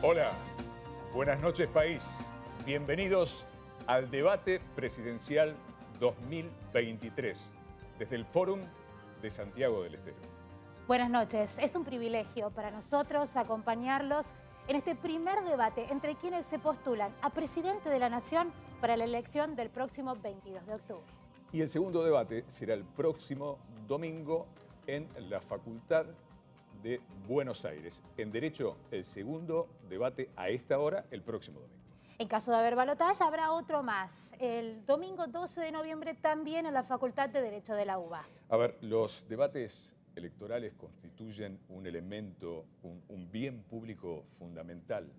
Hola, buenas noches país. Bienvenidos al debate presidencial 2023 desde el Fórum de Santiago del Estero. Buenas noches. Es un privilegio para nosotros acompañarlos en este primer debate entre quienes se postulan a presidente de la Nación para la elección del próximo 22 de octubre. Y el segundo debate será el próximo domingo en la Facultad de Buenos Aires. En Derecho, el segundo debate a esta hora, el próximo domingo. En caso de haber balotaje, habrá otro más. El domingo 12 de noviembre también en la Facultad de Derecho de la UBA. A ver, los debates electorales constituyen un elemento, un bien público fundamental.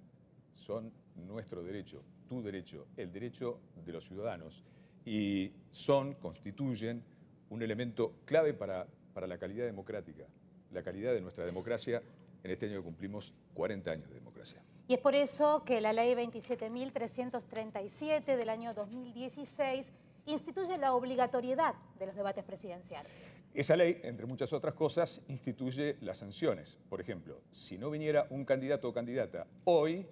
Son nuestro derecho, tu derecho, el derecho de los ciudadanos. Y constituyen un elemento clave para la calidad democrática, la calidad de nuestra democracia en este año que cumplimos 40 años de democracia. Y es por eso que la ley 27.337 del año 2016 instituye la obligatoriedad de los debates presidenciales. Esa ley, entre muchas otras cosas, instituye las sanciones. Por ejemplo, si no viniera un candidato o candidata, hoy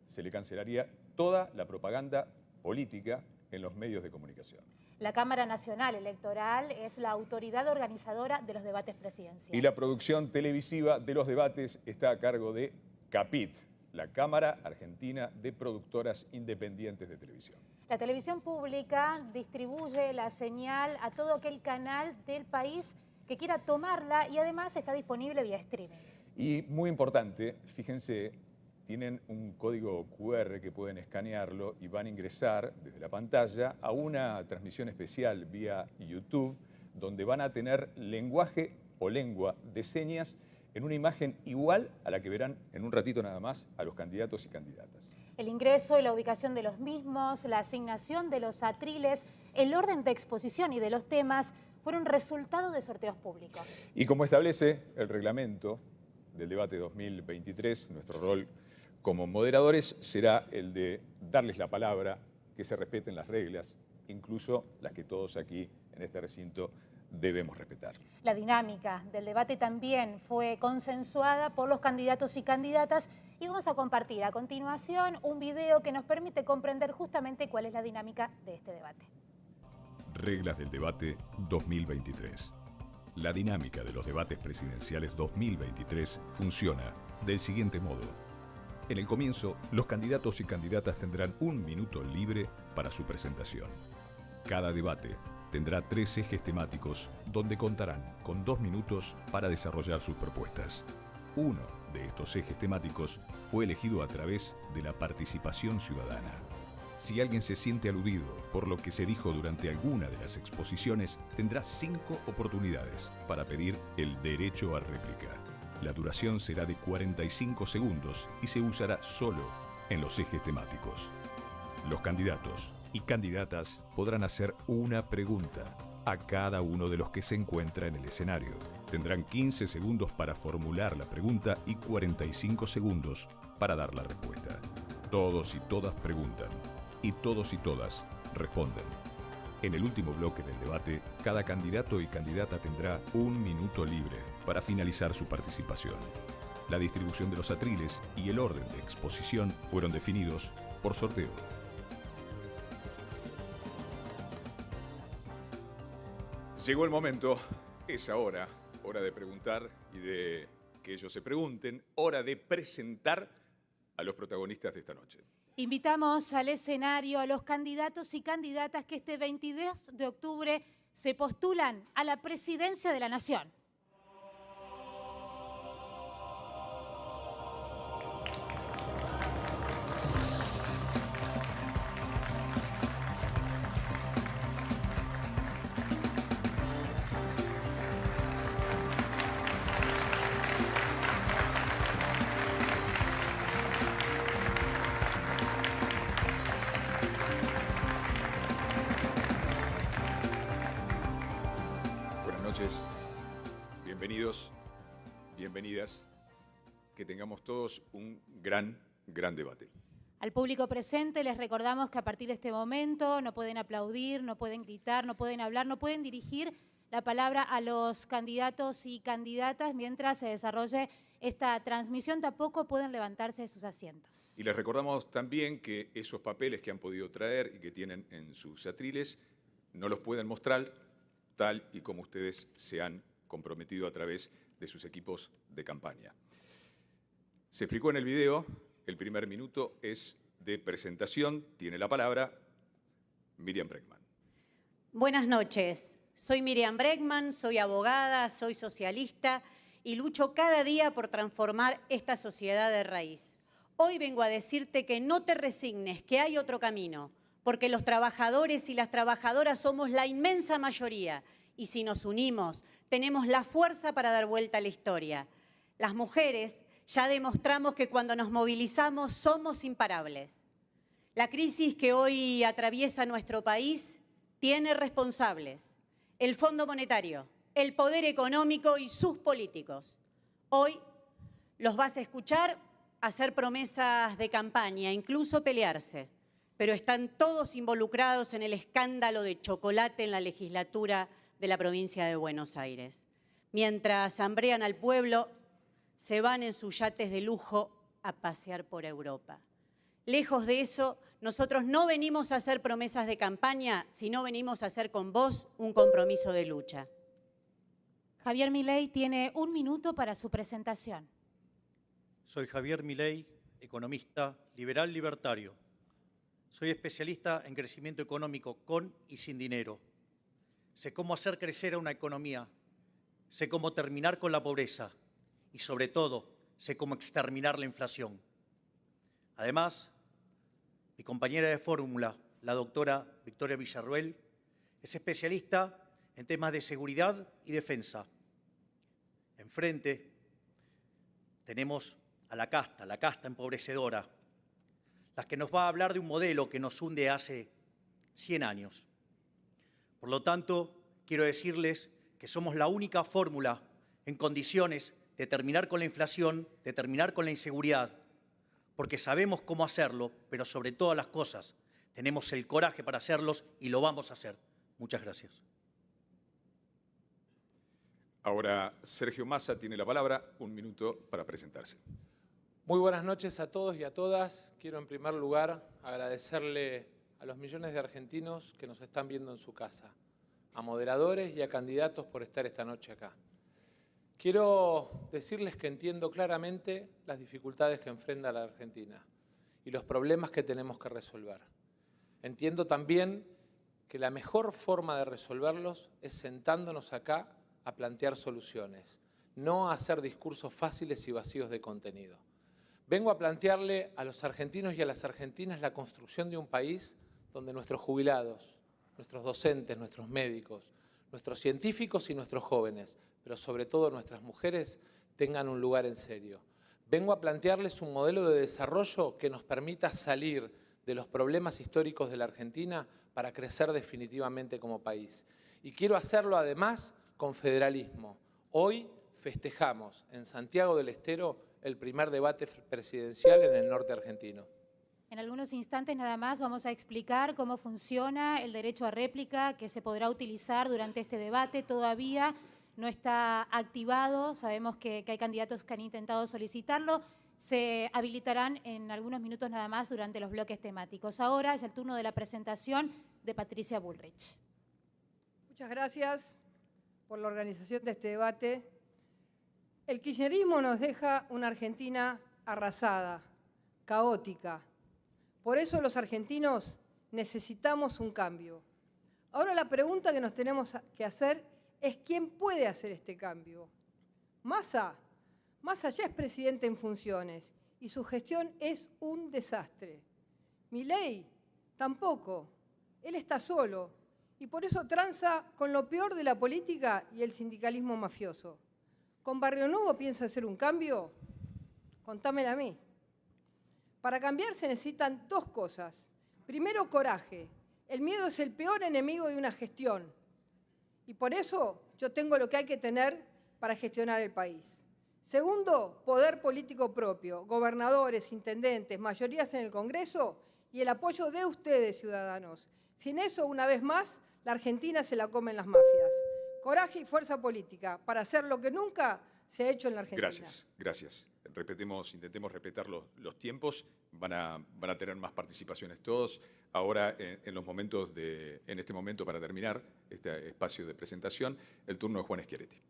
se le cancelaría toda la propaganda política en los medios de comunicación. La Cámara Nacional Electoral es la autoridad organizadora de los debates presidenciales. Y la producción televisiva de los debates está a cargo de CAPIT, la Cámara Argentina de Productoras Independientes de Televisión. La televisión pública distribuye la señal a todo aquel canal del país que quiera tomarla y además está disponible vía streaming. Y muy importante, fíjense, tienen un código QR que pueden escanearlo y van a ingresar desde la pantalla a una transmisión especial vía YouTube donde van a tener lenguaje o lengua de señas en una imagen igual a la que verán en un ratito nada más a los candidatos y candidatas. El ingreso y la ubicación de los mismos, la asignación de los atriles, el orden de exposición y de los temas fueron resultado de sorteos públicos. Y como establece el reglamento del debate 2023, nuestro rol como moderadores será el de darles la palabra, que se respeten las reglas, incluso las que todos aquí en este recinto debemos respetar. La dinámica del debate también fue consensuada por los candidatos y candidatas y vamos a compartir a continuación un video que nos permite comprender justamente cuál es la dinámica de este debate. Reglas del debate 2023. La dinámica de los debates presidenciales 2023 funciona del siguiente modo. En el comienzo, los candidatos y candidatas tendrán un minuto libre para su presentación. Cada debate tendrá 3 ejes temáticos donde contarán con 2 minutos para desarrollar sus propuestas. Uno de estos ejes temáticos fue elegido a través de la participación ciudadana. Si alguien se siente aludido por lo que se dijo durante alguna de las exposiciones, tendrá 5 oportunidades para pedir el derecho a réplica. La duración será de 45 segundos y se usará solo en los ejes temáticos. Los candidatos y candidatas podrán hacer una pregunta a cada uno de los que se encuentra en el escenario. Tendrán 15 segundos para formular la pregunta y 45 segundos para dar la respuesta. Todos y todas preguntan y todos y todas responden. En el último bloque del debate, cada candidato y candidata tendrá un minuto libre para finalizar su participación. La distribución de los atriles y el orden de exposición fueron definidos por sorteo. Llegó el momento, es hora de preguntar y de que ellos se pregunten, hora de presentar a los protagonistas de esta noche. Invitamos al escenario a los candidatos y candidatas que este 22 de octubre se postulan a la presidencia de la Nación. Bienvenidos, bienvenidas, que tengamos todos un gran debate. Al público presente les recordamos que a partir de este momento no pueden aplaudir, no pueden gritar, no pueden hablar, no pueden dirigir la palabra a los candidatos y candidatas mientras se desarrolle esta transmisión, tampoco pueden levantarse de sus asientos. Y les recordamos también que esos papeles que han podido traer y que tienen en sus atriles no los pueden mostrar tal y como ustedes se han comprometido a través de sus equipos de campaña. Se explicó en el video, el primer minuto es de presentación. Tiene la palabra Miriam Bregman. Buenas noches. Soy Miriam Bregman, soy abogada, soy socialista y lucho cada día por transformar esta sociedad de raíz. Hoy vengo a decirte que no te resignes, que hay otro camino, porque los trabajadores y las trabajadoras somos la inmensa mayoría y si nos unimos, tenemos la fuerza para dar vuelta a la historia. Las mujeres ya demostramos que cuando nos movilizamos somos imparables. La crisis que hoy atraviesa nuestro país tiene responsables: el Fondo Monetario, el poder económico y sus políticos. Hoy los vas a escuchar hacer promesas de campaña, incluso pelearse, pero están todos involucrados en el escándalo de chocolate en la legislatura de la provincia de Buenos Aires. Mientras hambrean al pueblo, se van en sus yates de lujo a pasear por Europa. Lejos de eso, nosotros no venimos a hacer promesas de campaña, sino venimos a hacer con vos un compromiso de lucha. Javier Milei tiene 1 minuto para su presentación. Soy Javier Milei, economista liberal libertario. Soy especialista en crecimiento económico con y sin dinero. Sé cómo hacer crecer a una economía, sé cómo terminar con la pobreza y, sobre todo, sé cómo exterminar la inflación. Además, mi compañera de fórmula, la doctora Victoria Villarroel, es especialista en temas de seguridad y defensa. Enfrente tenemos a la casta empobrecedora, la que nos va a hablar de un modelo que nos hunde hace 100 años. Por lo tanto, quiero decirles que somos la única fórmula en condiciones de terminar con la inflación, de terminar con la inseguridad, porque sabemos cómo hacerlo, pero sobre todas las cosas tenemos el coraje para hacerlos y lo vamos a hacer. Muchas gracias. Ahora Sergio Massa tiene la palabra, 1 minuto para presentarse. Muy buenas noches a todos y a todas. Quiero en primer lugar agradecerle a los millones de argentinos que nos están viendo en su casa, a moderadores y a candidatos por estar esta noche acá. Quiero decirles que entiendo claramente las dificultades que enfrenta la Argentina y los problemas que tenemos que resolver. Entiendo también que la mejor forma de resolverlos es sentándonos acá a plantear soluciones, no a hacer discursos fáciles y vacíos de contenido. Vengo a plantearle a los argentinos y a las argentinas la construcción de un país donde nuestros jubilados, nuestros docentes, nuestros médicos, nuestros científicos y nuestros jóvenes, pero sobre todo nuestras mujeres, tengan un lugar en serio. Vengo a plantearles un modelo de desarrollo que nos permita salir de los problemas históricos de la Argentina para crecer definitivamente como país. Y quiero hacerlo además con federalismo. Hoy festejamos en Santiago del Estero el primer debate presidencial en el norte argentino. En algunos instantes nada más vamos a explicar cómo funciona el derecho a réplica que se podrá utilizar durante este debate. Todavía no está activado, sabemos que hay candidatos que han intentado solicitarlo. Se habilitarán en algunos minutos nada más durante los bloques temáticos. Ahora es el turno de la presentación de Patricia Bullrich. Muchas gracias por la organización de este debate. El kirchnerismo nos deja una Argentina arrasada, caótica. Por eso los argentinos necesitamos un cambio. Ahora la pregunta que nos tenemos que hacer es ¿quién puede hacer este cambio? Massa ya es presidente en funciones y su gestión es un desastre. Milei tampoco, él está solo y por eso tranza con lo peor de la política y el sindicalismo mafioso. ¿Con Barrio Nuevo piensa hacer un cambio? Contámela a mí. Para cambiar se necesitan 2 cosas. Primero, coraje. El miedo es el peor enemigo de una gestión. Y por eso yo tengo lo que hay que tener para gestionar el país. Segundo, poder político propio. Gobernadores, intendentes, mayorías en el Congreso y el apoyo de ustedes, ciudadanos. Sin eso, una vez más, la Argentina se la comen las mafias. Coraje y fuerza política para hacer lo que nunca se ha hecho en la Argentina. Gracias, gracias. Intentemos respetar los tiempos. Van a tener más participaciones todos. Ahora, en este momento, para terminar este espacio de presentación, el turno de Juan Schiaretti.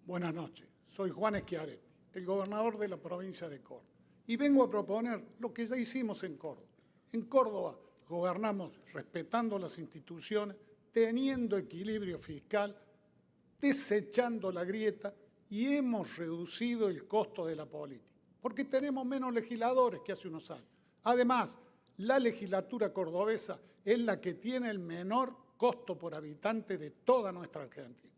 Buenas noches. Soy Juan Schiaretti, el gobernador de la provincia de Córdoba. Y vengo a proponer lo que ya hicimos en Córdoba. En Córdoba gobernamos respetando las instituciones, teniendo equilibrio fiscal, desechando la grieta, y hemos reducido el costo de la política, porque tenemos menos legisladores que hace unos años. Además, la legislatura cordobesa es la que tiene el menor costo por habitante de toda nuestra Argentina.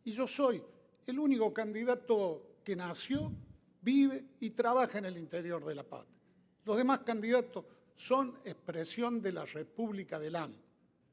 Y yo soy el único candidato que nació, vive y trabaja en el interior de la patria. Los demás candidatos son expresión de la República del AMBA,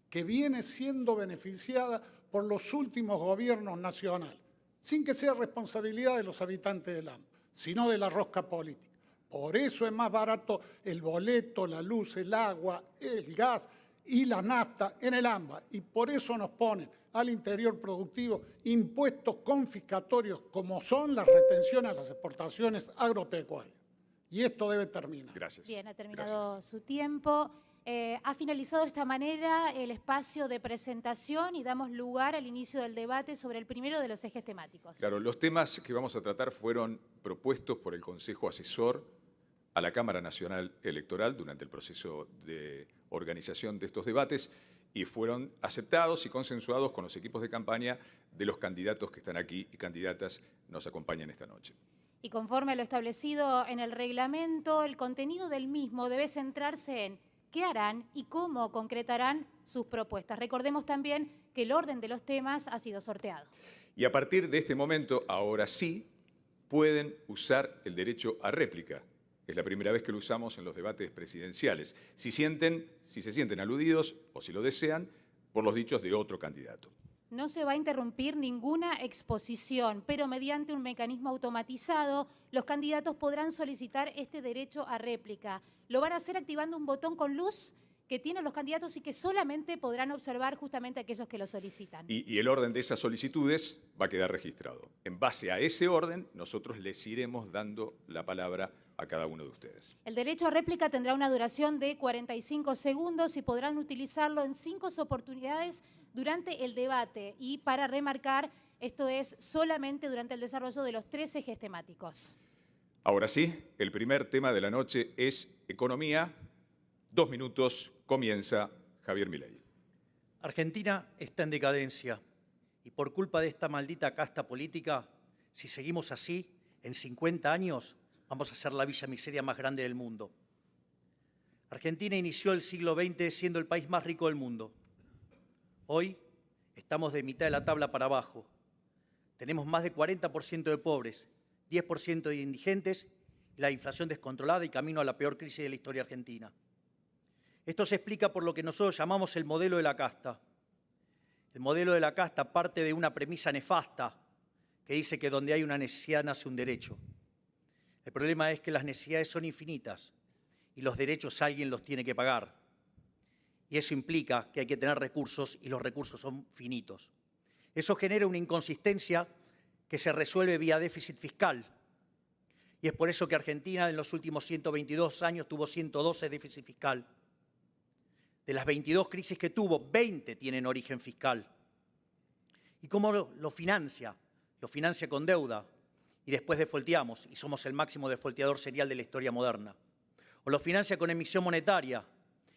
que viene siendo beneficiada por los últimos gobiernos nacionales, sin que sea responsabilidad de los habitantes del AMBA, sino de la rosca política. Por eso es más barato el boleto, la luz, el agua, el gas y la nafta en el AMBA. Y por eso nos ponen al interior productivo impuestos confiscatorios como son las retenciones a las exportaciones agropecuarias. Y esto debe terminar. Gracias. Bien, ha terminado su tiempo. Ha finalizado de esta manera el espacio de presentación y damos lugar al inicio del debate sobre el primero de los ejes temáticos. Claro, los temas que vamos a tratar fueron propuestos por el Consejo Asesor a la Cámara Nacional Electoral durante el proceso de organización de estos debates y fueron aceptados y consensuados con los equipos de campaña de los candidatos que están aquí y candidatas nos acompañan esta noche. Y conforme a lo establecido en el reglamento, el contenido del mismo debe centrarse en qué harán y cómo concretarán sus propuestas. Recordemos también que el orden de los temas ha sido sorteado. Y a partir de este momento, ahora sí, pueden usar el derecho a réplica. Es la primera vez que lo usamos en los debates presidenciales. Si se sienten aludidos o si lo desean, por los dichos de otro candidato. No se va a interrumpir ninguna exposición, pero mediante un mecanismo automatizado, los candidatos podrán solicitar este derecho a réplica. Lo van a hacer activando un botón con luz que tienen los candidatos y que solamente podrán observar justamente aquellos que lo solicitan. Y el orden de esas solicitudes va a quedar registrado. En base a ese orden, nosotros les iremos dando la palabra a cada uno de ustedes. El derecho a réplica tendrá una duración de 45 segundos y podrán utilizarlo en 5 oportunidades durante el debate. Y para remarcar, esto es solamente durante el desarrollo de los 3 ejes temáticos. Ahora sí, el primer tema de la noche es economía. 2 minutos, comienza Javier Milei. Argentina está en decadencia y por culpa de esta maldita casta política, si seguimos así, en 50 años vamos a ser la villa miseria más grande del mundo. Argentina inició el siglo XX siendo el país más rico del mundo. Hoy estamos de mitad de la tabla para abajo. Tenemos más de 40% de pobres, 10% de indigentes y la inflación descontrolada y camino a la peor crisis de la historia argentina. Esto se explica por lo que nosotros llamamos el modelo de la casta. El modelo de la casta parte de una premisa nefasta que dice que donde hay una necesidad nace un derecho. El problema es que las necesidades son infinitas y los derechos alguien los tiene que pagar. Y eso implica que hay que tener recursos y los recursos son finitos. Eso genera una inconsistencia que se resuelve vía déficit fiscal. Y es por eso que Argentina en los últimos 122 años tuvo 112 déficit fiscal. De las 22 crisis que tuvo, 20 tienen origen fiscal. ¿Y cómo lo financia? Lo financia con deuda y después defolteamos y somos el máximo defolteador serial de la historia moderna. O lo financia con emisión monetaria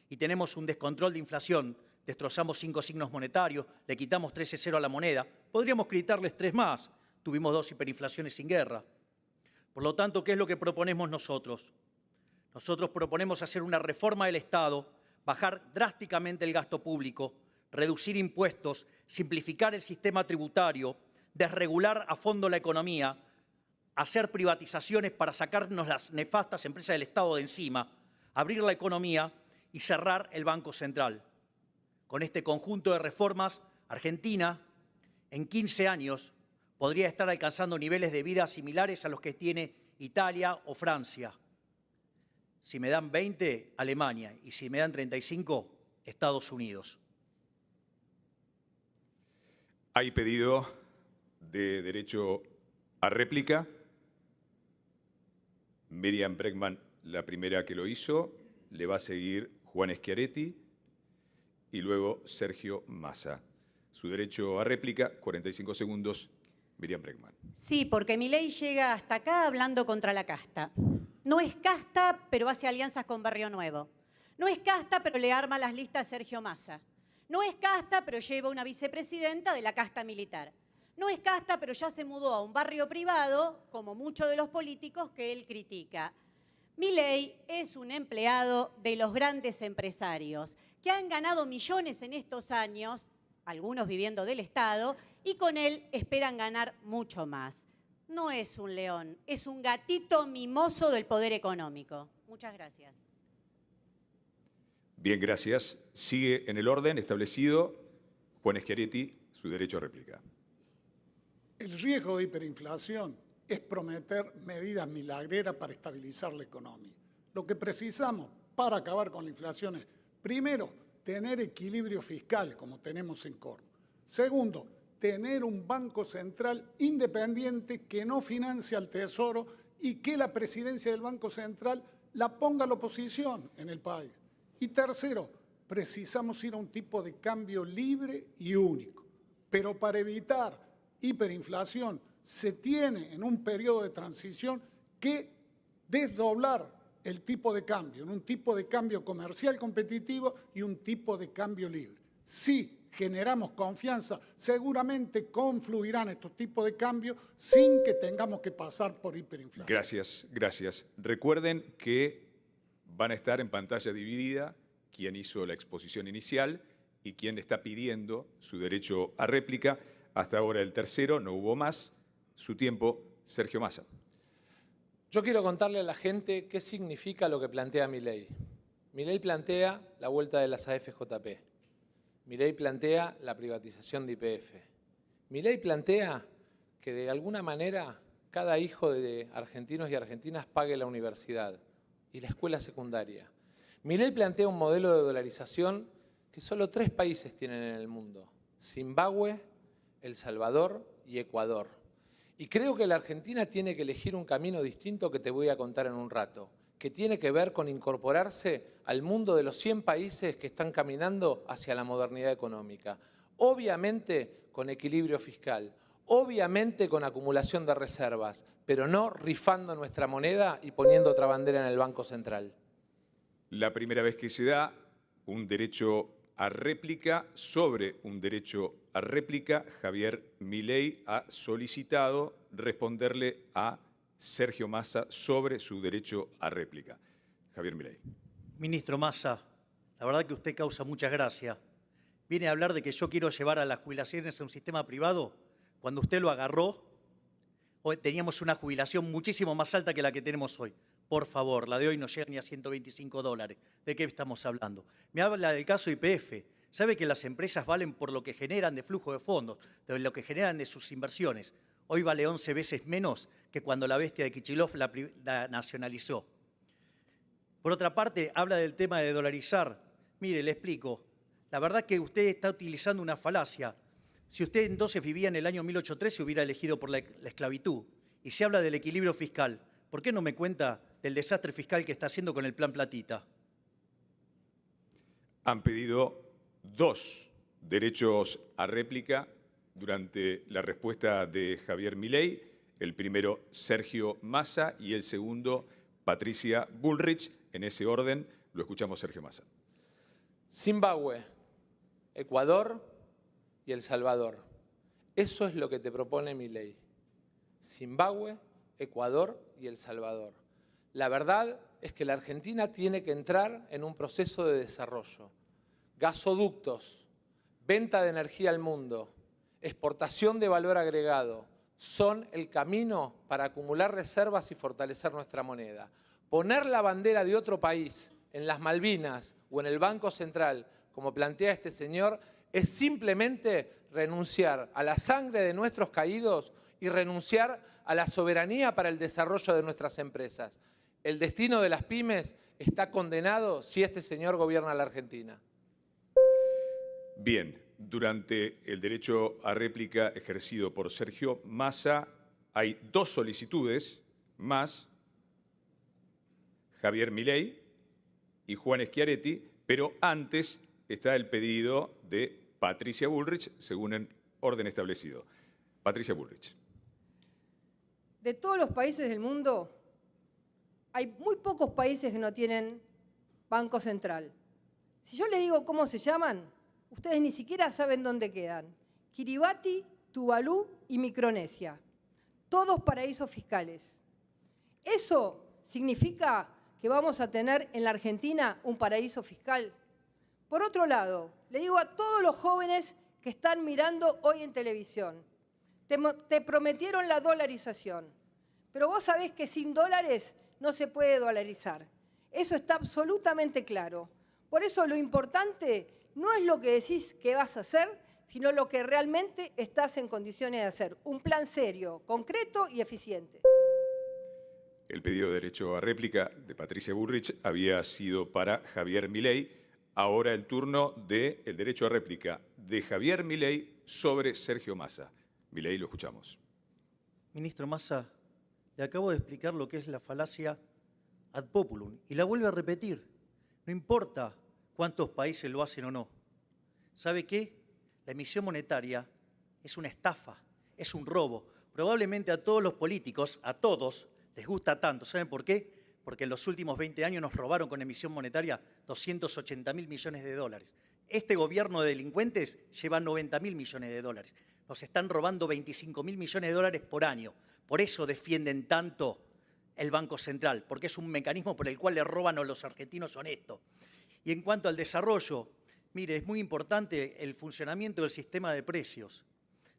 y tenemos un descontrol de inflación, destrozamos 5 signos monetarios, le quitamos 13,0 a la moneda, podríamos quitarles 3 más, tuvimos 2 hiperinflaciones sin guerra. Por lo tanto, ¿qué es lo que proponemos nosotros? Nosotros proponemos hacer una reforma del Estado, bajar drásticamente el gasto público, reducir impuestos, simplificar el sistema tributario, desregular a fondo la economía, hacer privatizaciones para sacarnos las nefastas empresas del Estado de encima, abrir la economía y cerrar el Banco Central. Con este conjunto de reformas, Argentina, en 15 años, podría estar alcanzando niveles de vida similares a los que tiene Italia o Francia. Si me dan 20, Alemania, y si me dan 35, Estados Unidos. Hay pedido de derecho a réplica. Miriam Bregman, la primera que lo hizo, le va a seguir Juan Schiaretti y luego Sergio Massa. Su derecho a réplica, 45 segundos, Miriam Bregman. Sí, porque Milei llega hasta acá hablando contra la casta. No es casta, pero hace alianzas con Barrio Nuevo. No es casta, pero le arma las listas a Sergio Massa. No es casta, pero lleva una vicepresidenta de la casta militar. No es casta, pero ya se mudó a un barrio privado, como muchos de los políticos que él critica. Milei es un empleado de los grandes empresarios que han ganado millones en estos años, algunos viviendo del Estado, y con él esperan ganar mucho más. No es un león, es un gatito mimoso del poder económico. Muchas gracias. Bien, gracias. Sigue en el orden establecido Juan Schiaretti, su derecho a réplica. El riesgo de hiperinflación es prometer medidas milagreras para estabilizar la economía. Lo que precisamos para acabar con la inflación es, primero, tener equilibrio fiscal, como tenemos en Córdoba. Segundo, tener un banco central independiente que no financie al Tesoro y que la presidencia del Banco Central la ponga a la oposición en el país. Y tercero, precisamos ir a un tipo de cambio libre y único. Pero para evitar hiperinflación se tiene en un periodo de transición que desdoblar el tipo de cambio, en un tipo de cambio comercial competitivo y un tipo de cambio libre. Si generamos confianza, seguramente confluirán estos tipos de cambios sin que tengamos que pasar por hiperinflación. Gracias, gracias. Recuerden que van a estar en pantalla dividida quien hizo la exposición inicial y quien está pidiendo su derecho a réplica. Hasta ahora el tercero, no hubo más. Su tiempo, Sergio Massa. Yo quiero contarle a la gente qué significa lo que plantea Milei. Milei plantea la vuelta de las AFJP. Milei plantea la privatización de YPF. Milei plantea que de alguna manera cada hijo de argentinos y argentinas pague la universidad y la escuela secundaria. Milei plantea un modelo de dolarización que solo 3 países tienen en el mundo: Zimbabue, El Salvador y Ecuador. Y creo que la Argentina tiene que elegir un camino distinto que te voy a contar en un rato, que tiene que ver con incorporarse al mundo de los 100 países que están caminando hacia la modernidad económica. Obviamente con equilibrio fiscal, obviamente con acumulación de reservas, pero no rifando nuestra moneda y poniendo otra bandera en el Banco Central. La primera vez que se da un derecho a réplica sobre un derecho a réplica, Javier Milei ha solicitado responderle a Sergio Massa sobre su derecho a réplica. Javier Milei. Ministro Massa, la verdad que usted causa mucha gracia. Viene a hablar de que yo quiero llevar a las jubilaciones a un sistema privado. Cuando usted lo agarró, hoy teníamos una jubilación muchísimo más alta que la que tenemos hoy. Por favor, la de hoy no llega ni a $125. ¿De qué estamos hablando? Me habla del caso YPF. ¿Sabe que las empresas valen por lo que generan de flujo de fondos, de lo que generan de sus inversiones? Hoy vale 11 veces menos que cuando la bestia de Kicillof la nacionalizó. Por otra parte, habla del tema de dolarizar. Mire, le explico. La verdad que usted está utilizando una falacia. Si usted entonces vivía en el año 1813, hubiera elegido por la esclavitud. Y se habla del equilibrio fiscal. ¿Por qué no me cuenta del desastre fiscal que está haciendo con el Plan Platita? Han pedido 2 derechos a réplica durante la respuesta de Javier Milei. El primero, Sergio Massa, y el segundo, Patricia Bullrich. En ese orden, lo escuchamos, Sergio Massa. Zimbabue, Ecuador y El Salvador. Eso es lo que te propone Milei. Zimbabue, Ecuador y El Salvador. La verdad es que la Argentina tiene que entrar en un proceso de desarrollo. Gasoductos, venta de energía al mundo, exportación de valor agregado, son el camino para acumular reservas y fortalecer nuestra moneda. Poner la bandera de otro país en las Malvinas o en el Banco Central, como plantea este señor, es simplemente renunciar a la sangre de nuestros caídos y renunciar a la soberanía para el desarrollo de nuestras empresas. El destino de las pymes está condenado si este señor gobierna la Argentina. Bien, durante el derecho a réplica ejercido por Sergio Massa, hay 2 solicitudes más, Javier Milei y Juan Schiaretti, pero antes está el pedido de Patricia Bullrich, según el orden establecido. Patricia Bullrich. De todos los países del mundo, hay muy pocos países que no tienen Banco Central. Si yo les digo cómo se llaman, ustedes ni siquiera saben dónde quedan. Kiribati, Tuvalu y Micronesia. Todos paraísos fiscales. ¿Eso significa que vamos a tener en la Argentina un paraíso fiscal? Por otro lado, le digo a todos los jóvenes que están mirando hoy en televisión, te prometieron la dolarización, pero vos sabés que sin dólares no se puede dolarizar. Eso está absolutamente claro. Por eso lo importante no es lo que decís que vas a hacer, sino lo que realmente estás en condiciones de hacer. Un plan serio, concreto y eficiente. El pedido de derecho a réplica de Patricia Bullrich había sido para Javier Milei. Ahora el turno del derecho a réplica de Javier Milei sobre Sergio Massa. Milei, lo escuchamos. Ministro Massa, le acabo de explicar lo que es la falacia ad populum y la vuelve a repetir. No importa cuántos países lo hacen o no. ¿Sabe qué? La emisión monetaria es una estafa, es un robo. Probablemente a todos los políticos, a todos, les gusta tanto. ¿Saben por qué? Porque en los últimos 20 años nos robaron con emisión monetaria 280.000 millones de dólares. Este gobierno de delincuentes lleva 90.000 millones de dólares. Nos están robando 25.000 millones de dólares por año. Por eso defienden tanto el Banco Central, porque es un mecanismo por el cual le roban a los argentinos honestos. Y en cuanto al desarrollo, mire, es muy importante el funcionamiento del sistema de precios.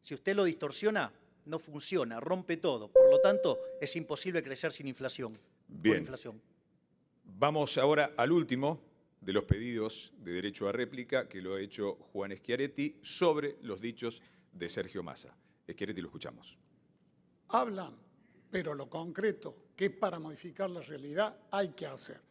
Si usted lo distorsiona, no funciona, rompe todo. Por lo tanto, es imposible crecer sin inflación. Bien. Vamos ahora al último de los pedidos de derecho a réplica que lo ha hecho Juan Schiaretti sobre los dichos de Sergio Massa. Schiaretti, lo escuchamos. Hablan, pero lo concreto, que es para modificar la realidad, hay que hacer.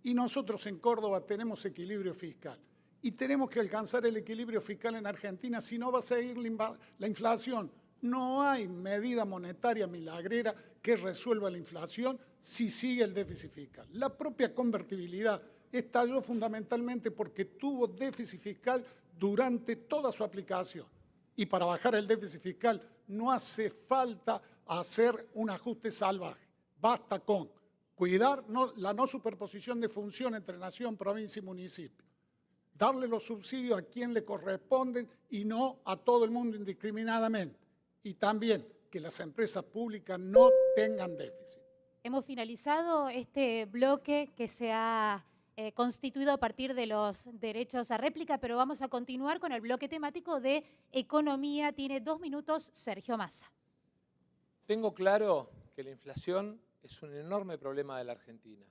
Y nosotros en Córdoba tenemos equilibrio fiscal. Y tenemos que alcanzar el equilibrio fiscal en Argentina, si no va a seguir la inflación. No hay medida monetaria milagrera que resuelva la inflación si sigue el déficit fiscal. La propia convertibilidad estalló fundamentalmente porque tuvo déficit fiscal durante toda su aplicación. Y para bajar el déficit fiscal no hace falta hacer un ajuste salvaje. Basta con cuidar la no superposición de función entre nación, provincia y municipio. Darle los subsidios a quien le corresponden y no a todo el mundo indiscriminadamente. Y también que las empresas públicas no tengan déficit. Hemos finalizado este bloque que se ha constituido a partir de los derechos a réplica, pero vamos a continuar con el bloque temático de economía. Tiene 2 minutos Sergio Massa. Tengo claro que la inflación es un enorme problema de la Argentina.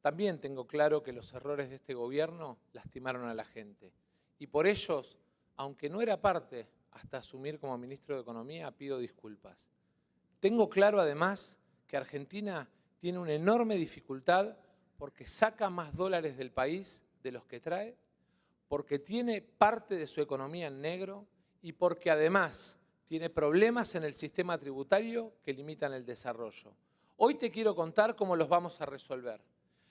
También tengo claro que los errores de este gobierno lastimaron a la gente. Y por ellos, aunque no era parte hasta asumir como ministro de Economía, pido disculpas. Tengo claro además que Argentina tiene una enorme dificultad porque saca más dólares del país de los que trae, porque tiene parte de su economía en negro y porque además tiene problemas en el sistema tributario que limitan el desarrollo. Hoy te quiero contar cómo los vamos a resolver.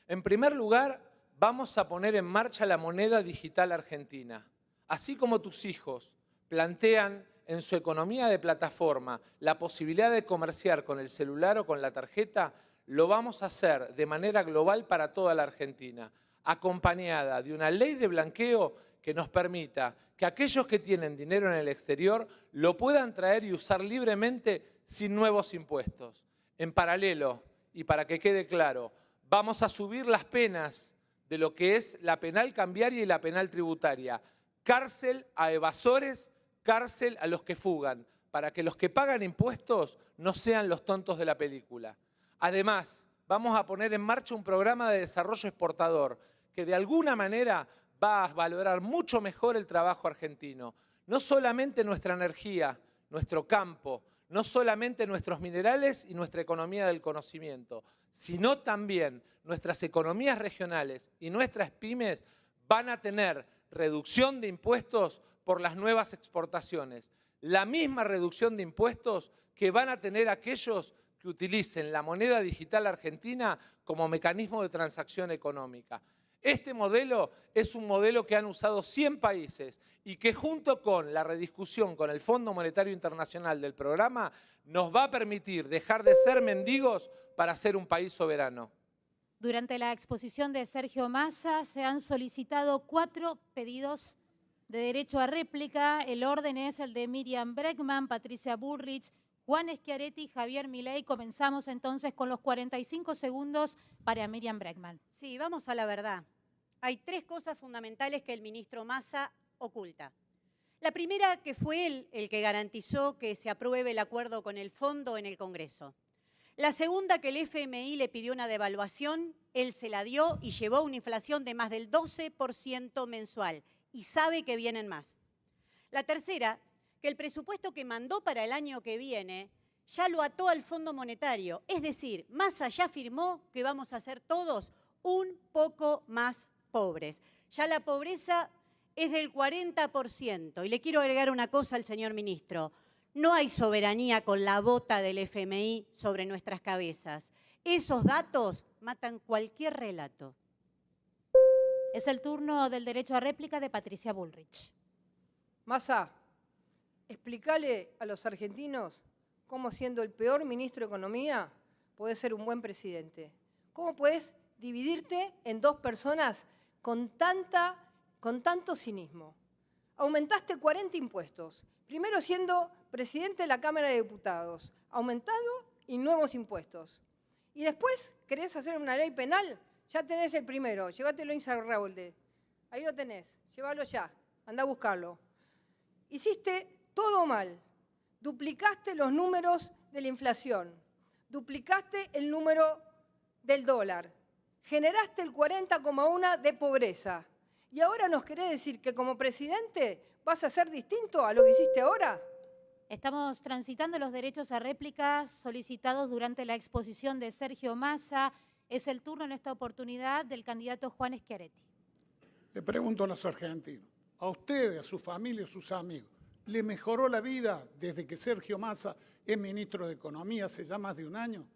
En primer lugar, vamos a poner en marcha la moneda digital argentina. Así como tus hijos plantean en su economía de plataforma la posibilidad de comerciar con el celular o con la tarjeta, lo vamos a hacer de manera global para toda la Argentina, acompañada de una ley de blanqueo que nos permita que aquellos que tienen dinero en el exterior lo puedan traer y usar libremente sin nuevos impuestos. En paralelo, y para que quede claro, vamos a subir las penas de lo que es la penal cambiaria y la penal tributaria. Cárcel a evasores, cárcel a los que fugan, para que los que pagan impuestos no sean los tontos de la película. Además, vamos a poner en marcha un programa de desarrollo exportador que de alguna manera va a valorar mucho mejor el trabajo argentino. No solamente nuestra energía, nuestro campo, no solamente nuestros minerales y nuestra economía del conocimiento, sino también nuestras economías regionales y nuestras pymes van a tener reducción de impuestos por las nuevas exportaciones. la misma reducción de impuestos que van a tener aquellos que utilicen la moneda digital argentina como mecanismo de transacción económica. Este modelo es un modelo que han usado 100 países y que junto con la rediscusión con el Fondo Monetario Internacional del programa nos va a permitir dejar de ser mendigos para ser un país soberano. Durante la exposición de Sergio Massa se han solicitado 4 pedidos de derecho a réplica. El orden es el de Miriam Bregman, Patricia Bullrich, Juan Schiaretti y Javier Milei. Comenzamos entonces con los 45 segundos para Miriam Bregman. Sí, vamos a la verdad. Hay 3 cosas fundamentales que el ministro Massa oculta. La primera, que fue él el que garantizó que se apruebe el acuerdo con el fondo en el Congreso. La segunda, que el FMI le pidió una devaluación, él se la dio y llevó una inflación de más del 12% mensual. Y sabe que vienen más. La tercera, que el presupuesto que mandó para el año que viene ya lo ató al Fondo Monetario. Es decir, Massa ya afirmó que vamos a ser todos un poco más pobres. Ya la pobreza es del 40%. Y le quiero agregar una cosa al señor ministro. No hay soberanía con la bota del FMI sobre nuestras cabezas. Esos datos matan cualquier relato. Es el turno del derecho a réplica de Patricia Bullrich. Massa, explícale a los argentinos cómo, siendo el peor ministro de Economía, podés ser un buen presidente. ¿Cómo podés dividirte en 2 personas con tanto cinismo? Aumentaste 40 impuestos. Primero siendo presidente de la Cámara de Diputados. Aumentado y nuevos impuestos. Y después querés hacer una ley penal. Ya tenés el primero. Llévatelo a Insaurralde. Ahí lo tenés. Llévalo ya. Anda a buscarlo. Hiciste todo mal. Duplicaste los números de la inflación. Duplicaste el número del dólar. Generaste el 40,1 de pobreza. Y ahora nos querés decir que como presidente vas a ser distinto a lo que hiciste ahora. Estamos transitando los derechos a réplica solicitados durante la exposición de Sergio Massa. Es el turno en esta oportunidad del candidato Juan Schiaretti. Le pregunto a los argentinos, a ustedes, a su familia, a sus amigos, ¿le mejoró la vida desde que Sergio Massa es ministro de Economía hace ya más de un año?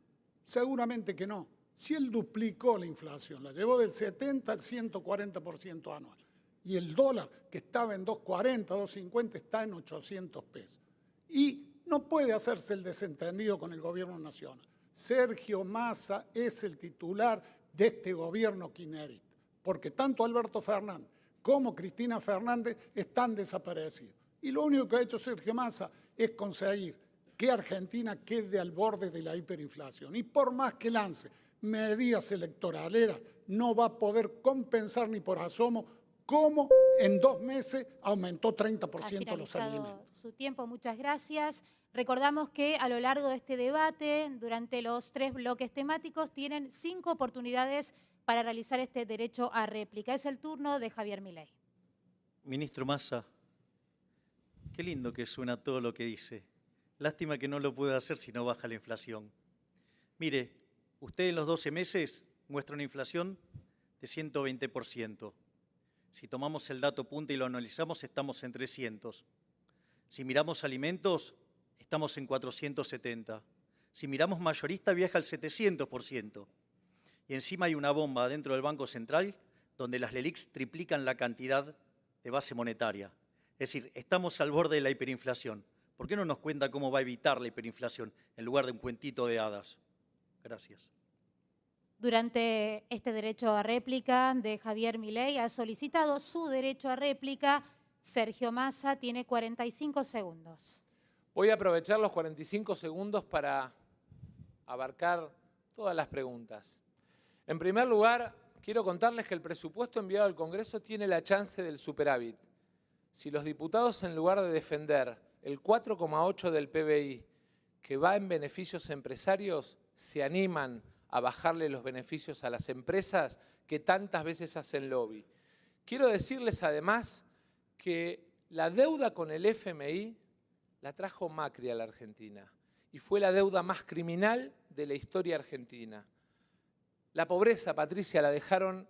Seguramente que no. Si él duplicó la inflación, la llevó del 70 al 140% anual. Y el dólar, que estaba en 2.40, 2.50, está en 800 pesos. Y no puede hacerse el desentendido con el gobierno nacional. Sergio Massa es el titular de este gobierno kirchnerista, porque tanto Alberto Fernández como Cristina Fernández están desaparecidos. Y lo único que ha hecho Sergio Massa es conseguir que Argentina quede al borde de la hiperinflación. Y por más que lance medidas electoraleras, no va a poder compensar ni por asomo cómo en 2 meses aumentó 30% los alimentos. Su tiempo, muchas gracias. Recordamos que a lo largo de este debate, durante los 3 bloques temáticos, tienen 5 oportunidades para realizar este derecho a réplica. Es el turno de Javier Milei. Ministro Massa, qué lindo que suena todo lo que dice. Lástima que no lo pueda hacer si no baja la inflación. Mire, usted en los 12 meses muestra una inflación de 120%. Si tomamos el dato punta y lo analizamos, estamos en 300. Si miramos alimentos, estamos en 470. Si miramos mayorista, viaja al 700%. Y encima hay una bomba dentro del Banco Central donde las LELIQs triplican la cantidad de base monetaria. Es decir, estamos al borde de la hiperinflación. ¿Por qué no nos cuenta cómo va a evitar la hiperinflación en lugar de un cuentito de hadas? Gracias. Durante este derecho a réplica de Javier Milei ha solicitado su derecho a réplica. Sergio Massa tiene 45 segundos. Voy a aprovechar los 45 segundos para abarcar todas las preguntas. En primer lugar, quiero contarles que el presupuesto enviado al Congreso tiene la chance del superávit. Si los diputados, en lugar de defender el 4,8 del PBI, que va en beneficios empresarios, se animan a bajarle los beneficios a las empresas que tantas veces hacen lobby. Quiero decirles además que la deuda con el FMI la trajo Macri a la Argentina y fue la deuda más criminal de la historia argentina. La pobreza, Patricia, la dejaron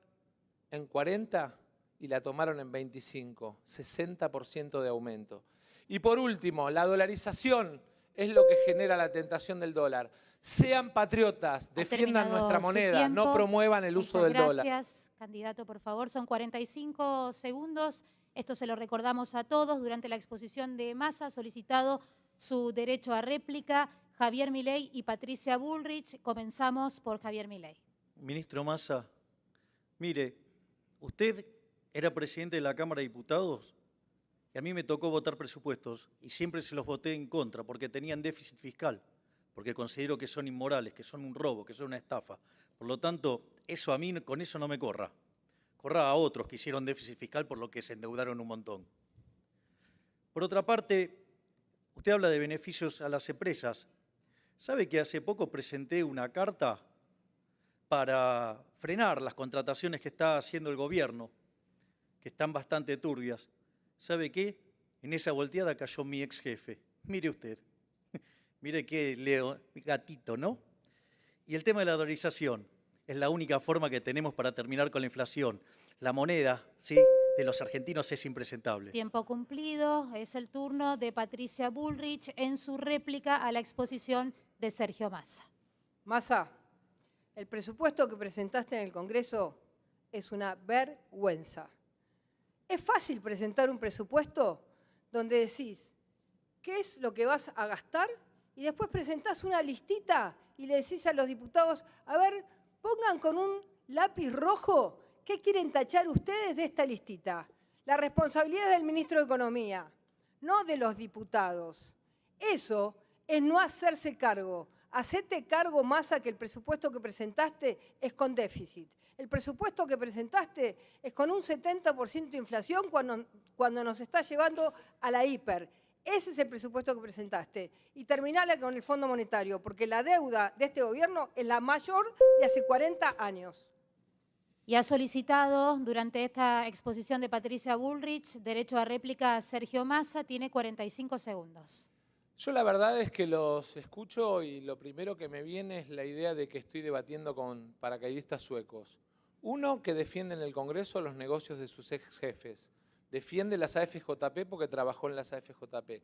en 40 y la tomaron en 25, 60% de aumento. Y por último, la dolarización es lo que genera la tentación del dólar. Sean patriotas, defiendan nuestra moneda, no promuevan el uso del dólar. Gracias, candidato, por favor. Son 45 segundos. Esto se lo recordamos a todos. Durante la exposición de Massa ha solicitado su derecho a réplica Javier Milei y Patricia Bullrich. Comenzamos por Javier Milei. Ministro Massa, mire, usted era presidente de la Cámara de Diputados y a mí me tocó votar presupuestos y siempre se los voté en contra porque tenían déficit fiscal, porque considero que son inmorales, que son un robo, que son una estafa. Por lo tanto, eso a mí, con eso no me corra. Corra a otros que hicieron déficit fiscal por lo que se endeudaron un montón. Por otra parte, usted habla de beneficios a las empresas. ¿Sabe que hace poco presenté una carta para frenar las contrataciones que está haciendo el gobierno, que están bastante turbias? ¿Sabe qué? En esa volteada cayó mi ex jefe. Mire usted. Mire qué gatito, ¿no? Y el tema de la dolarización es la única forma que tenemos para terminar con la inflación. La moneda, ¿sí?, de los argentinos es impresentable. Tiempo cumplido. Es el turno de Patricia Bullrich en su réplica a la exposición de Sergio Massa. Massa, el presupuesto que presentaste en el Congreso es una vergüenza. Es fácil presentar un presupuesto donde decís qué es lo que vas a gastar y después presentás una listita y le decís a los diputados, a ver, pongan con un lápiz rojo qué quieren tachar ustedes de esta listita. La responsabilidad es del ministro de Economía, no de los diputados. Eso es no hacerse cargo. Hacete cargo, Massa, que el presupuesto que presentaste es con déficit. El presupuesto que presentaste es con un 70% de inflación cuando nos está llevando a la hiper. Ese es el presupuesto que presentaste. Y terminala con el Fondo Monetario, porque la deuda de este gobierno es la mayor de hace 40 años. Y ha solicitado durante esta exposición de Patricia Bullrich derecho a réplica a Sergio Massa. Tiene 45 segundos. Yo la verdad es que los escucho y lo primero que me viene es la idea de que estoy debatiendo con paracaidistas suecos. Uno que defiende en el Congreso los negocios de sus ex jefes. Defiende las AFJP porque trabajó en las AFJP.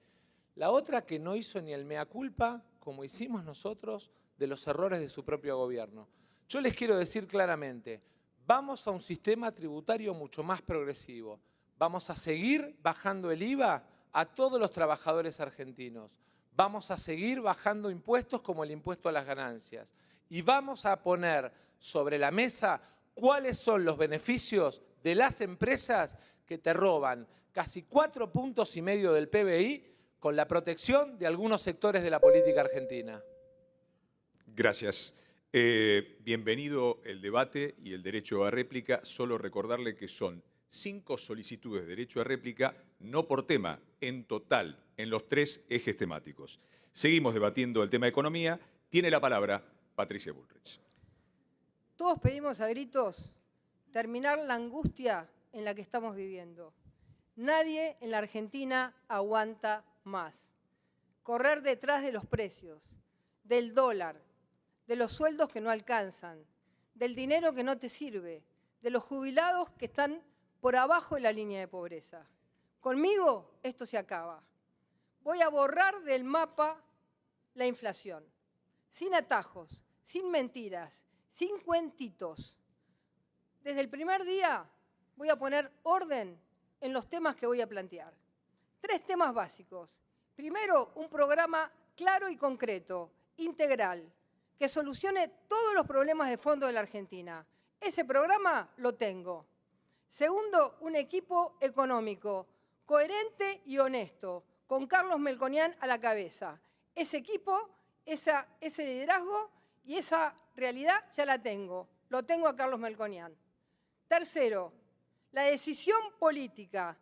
La otra que no hizo ni el mea culpa, como hicimos nosotros, de los errores de su propio gobierno. Yo les quiero decir claramente, vamos a un sistema tributario mucho más progresivo. Vamos a seguir bajando el IVA a todos los trabajadores argentinos. Vamos a seguir bajando impuestos como el impuesto a las ganancias. Y vamos a poner sobre la mesa cuáles son los beneficios de las empresas que te roban casi 4,5 puntos del PBI con la protección de algunos sectores de la política argentina. Gracias. Bienvenido el debate y el derecho a réplica. Solo recordarle que son 5 solicitudes de derecho a réplica, no por tema, en total, en los 3 ejes temáticos. Seguimos debatiendo el tema de economía. Tiene la palabra Patricia Bullrich. Todos pedimos a gritos terminar la angustia en la que estamos viviendo. Nadie en la Argentina aguanta más. Correr detrás de los precios, del dólar, de los sueldos que no alcanzan, del dinero que no te sirve, de los jubilados que están por abajo de la línea de pobreza. Conmigo esto se acaba. Voy a borrar del mapa la inflación, sin atajos, sin mentiras, sin cuentitos. Desde el primer día voy a poner orden en los temas que voy a plantear. 3 temas básicos. Primero, un programa claro y concreto, integral, que solucione todos los problemas de fondo de la Argentina. Ese programa lo tengo. Segundo, un equipo económico coherente y honesto, con Carlos Melconian a la cabeza. Ese equipo, ese liderazgo y esa realidad ya la tengo. Lo tengo a Carlos Melconian. Tercero, la decisión política,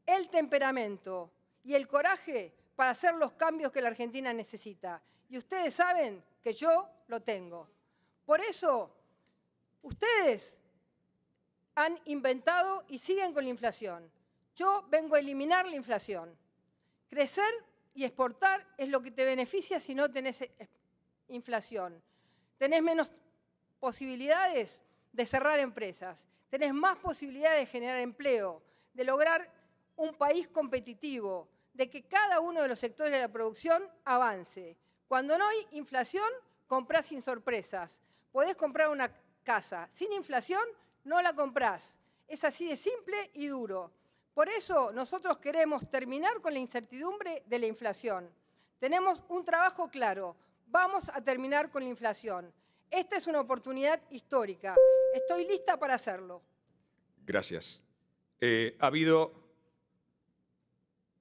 el temperamento y el coraje para hacer los cambios que la Argentina necesita. Y ustedes saben que yo lo tengo. Por eso, ustedes han inventado y siguen con la inflación. Yo vengo a eliminar la inflación. Crecer y exportar es lo que te beneficia si no tenés inflación. Tenés menos posibilidades de cerrar empresas, tenés más posibilidades de generar empleo, de lograr un país competitivo, de que cada uno de los sectores de la producción avance. Cuando no hay inflación, comprás sin sorpresas. Podés comprar una casa. Sin inflación, no la comprás. Es así de simple y duro. Por eso nosotros queremos terminar con la incertidumbre de la inflación. Tenemos un trabajo claro. Vamos a terminar con la inflación. Esta es una oportunidad histórica. Estoy lista para hacerlo. Gracias. Ha habido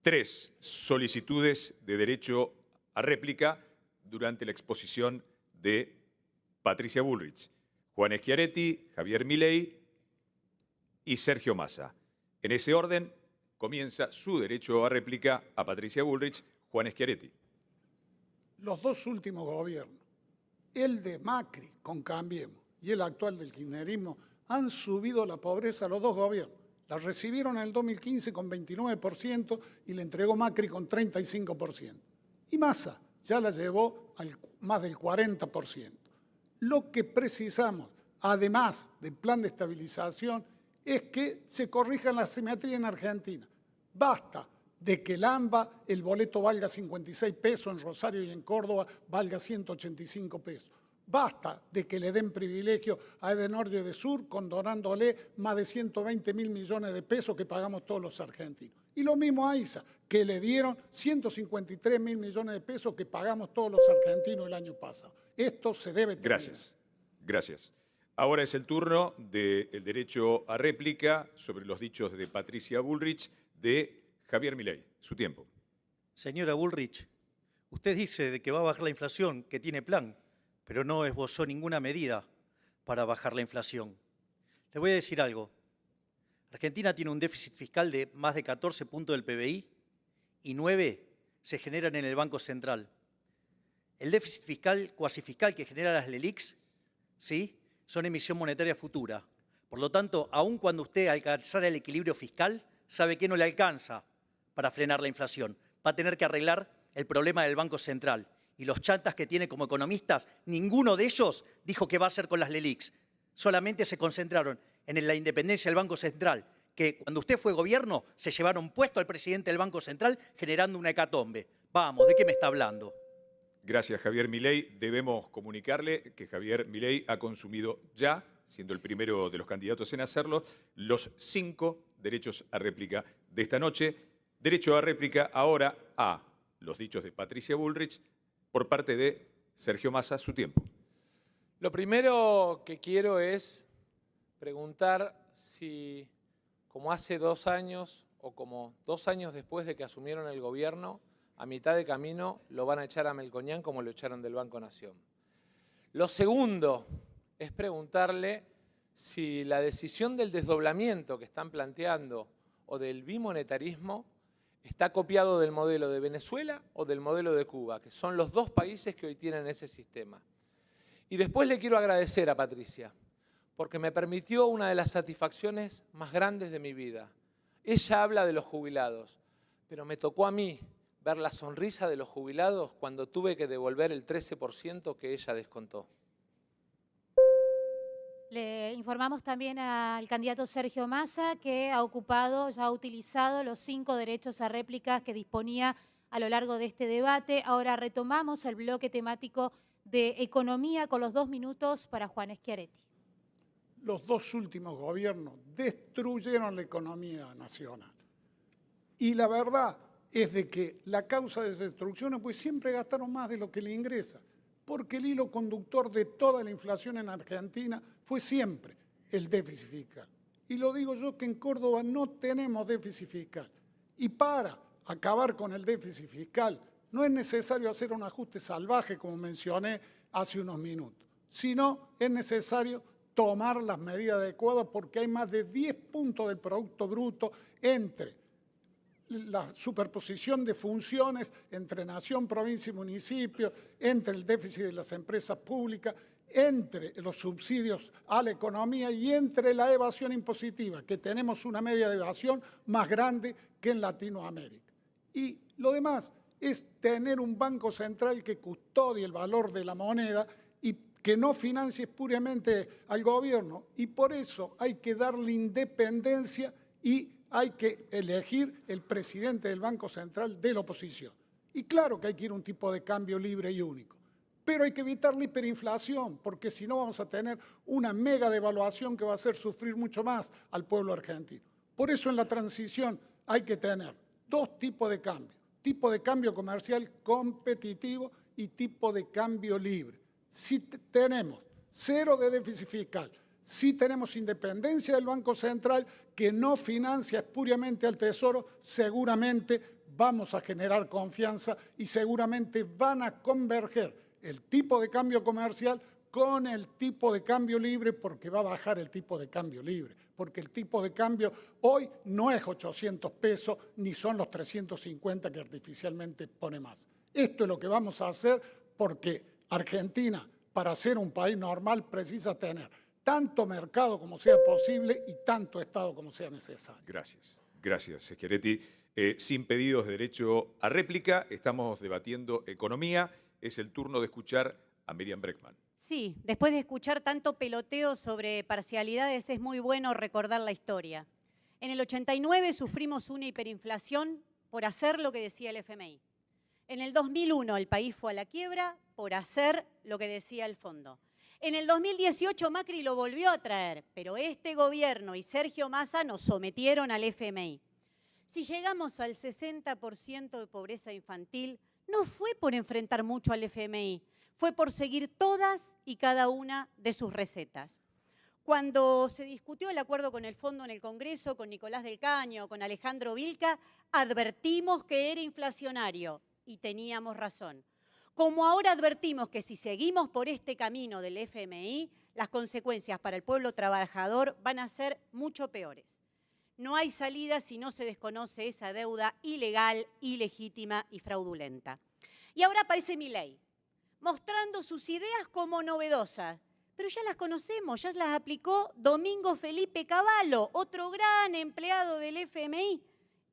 3 solicitudes de derecho a réplica durante la exposición de Patricia Bullrich. Juan Schiaretti, Javier Milei y Sergio Massa. En ese orden comienza su derecho a réplica a Patricia Bullrich, Juan Schiaretti. Los 2 últimos gobiernos, el de Macri con Cambiemos y el actual del kirchnerismo, han subido la pobreza a los 2 gobiernos. La recibieron en el 2015 con 29% y le entregó Macri con 35%. Y Massa ya la llevó al más del 40%. Lo que precisamos, además del plan de estabilización, es que se corrija la asimetría en Argentina. Basta de que el AMBA, el boleto valga 56 pesos, en Rosario y en Córdoba valga 185 pesos. Basta de que le den privilegio a Edenor y Edesur, condonándole más de 120.000 millones de pesos que pagamos todos los argentinos. Y lo mismo a ISA, que le dieron 153.000 millones de pesos que pagamos todos los argentinos el año pasado. Esto se debe terminar. Gracias. Gracias. Ahora es el turno del derecho a réplica sobre los dichos de Patricia Bullrich de Javier Milei. Su tiempo. Señora Bullrich, usted dice de que va a bajar la inflación, que tiene plan, pero no esbozó ninguna medida para bajar la inflación. Le voy a decir algo. Argentina tiene un déficit fiscal de más de 14 puntos del PBI y 9 se generan en el Banco Central. El déficit fiscal, cuasi fiscal que genera las LELIQs, ¿sí?, son emisión monetaria futura. Por lo tanto, aun cuando usted alcanzara el equilibrio fiscal, sabe que no le alcanza para frenar la inflación. Va a tener que arreglar el problema del Banco Central. Y los chantas que tiene como economistas, ninguno de ellos dijo qué va a hacer con las LELIQs. Solamente se concentraron en la independencia del Banco Central, que cuando usted fue gobierno se llevaron puesto al presidente del Banco Central generando una hecatombe. Vamos, ¿de qué me está hablando? Gracias, Javier Milei. Debemos comunicarle que Javier Milei ha consumido ya, siendo el primero de los candidatos en hacerlo, los 5 derechos a réplica de esta noche. Derecho a réplica ahora a los dichos de Patricia Bullrich por parte de Sergio Massa. Su tiempo. Lo primero que quiero es preguntar si, como hace 2 años o como 2 años después de que asumieron el gobierno, a mitad de camino lo van a echar a Melconian como lo echaron del Banco Nación. Lo segundo es preguntarle si la decisión del desdoblamiento que están planteando o del bimonetarismo está copiado del modelo de Venezuela o del modelo de Cuba, que son los 2 países que hoy tienen ese sistema. Y después le quiero agradecer a Patricia, porque me permitió una de las satisfacciones más grandes de mi vida. Ella habla de los jubilados, pero me tocó a mí ver la sonrisa de los jubilados cuando tuve que devolver el 13% que ella descontó. Le informamos también al candidato Sergio Massa que ha ocupado, ya ha utilizado los 5 derechos a réplica que disponía a lo largo de este debate. Ahora retomamos el bloque temático de economía con los 2 minutos para Juan Schiaretti. Los 2 últimos gobiernos destruyeron la economía nacional. Y la verdad es de que la causa de esa destrucción, pues siempre gastaron más de lo que le ingresa, porque el hilo conductor de toda la inflación en Argentina fue siempre el déficit fiscal. Y lo digo yo que en Córdoba no tenemos déficit fiscal. Y para acabar con el déficit fiscal no es necesario hacer un ajuste salvaje, como mencioné hace unos minutos, sino es necesario tomar las medidas adecuadas porque hay más de 10 puntos del Producto Bruto entre la superposición de funciones entre nación, provincia y municipio, entre el déficit de las empresas públicas, entre los subsidios a la economía y entre la evasión impositiva, que tenemos una media de evasión más grande que en Latinoamérica. Y lo demás es tener un banco central que custodie el valor de la moneda y que no financie puramente al gobierno. Y por eso hay que darle independencia y hay que elegir el presidente del Banco Central de la oposición. Y claro que hay que ir a un tipo de cambio libre y único. Pero hay que evitar la hiperinflación, porque si no vamos a tener una mega devaluación que va a hacer sufrir mucho más al pueblo argentino. Por eso en la transición hay que tener dos tipos de cambio. Tipo de cambio comercial competitivo y tipo de cambio libre. Si tenemos cero de déficit fiscal, si tenemos independencia del Banco Central que no financia espuriamente al Tesoro, seguramente vamos a generar confianza y seguramente van a converger el tipo de cambio comercial con el tipo de cambio libre, porque va a bajar el tipo de cambio libre, porque el tipo de cambio hoy no es 800 pesos ni son los 350 que artificialmente pone más. Esto es lo que vamos a hacer porque Argentina, para ser un país normal, precisa tener tanto mercado como sea posible y tanto Estado como sea necesario. Gracias. Gracias, Schiaretti. Sin pedidos de derecho a réplica, estamos debatiendo economía. Es el turno de escuchar a Miriam Bregman. Sí, después de escuchar tanto peloteo sobre parcialidades, es muy bueno recordar la historia. En el 89 sufrimos una hiperinflación por hacer lo que decía el FMI. En el 2001 el país fue a la quiebra por hacer lo que decía el fondo. En el 2018 Macri lo volvió a traer, pero este gobierno y Sergio Massa nos sometieron al FMI. Si llegamos al 60% de pobreza infantil, no fue por enfrentar mucho al FMI, fue por seguir todas y cada una de sus recetas. Cuando se discutió el acuerdo con el fondo en el Congreso, con Nicolás del Caño, con Alejandro Vilca, advertimos que era inflacionario y teníamos razón. Como ahora advertimos que si seguimos por este camino del FMI, las consecuencias para el pueblo trabajador van a ser mucho peores. No hay salida si no se desconoce esa deuda ilegal, ilegítima y fraudulenta. Y ahora aparece Milei, mostrando sus ideas como novedosas. Pero ya las conocemos, ya las aplicó Domingo Felipe Cavallo, otro gran empleado del FMI,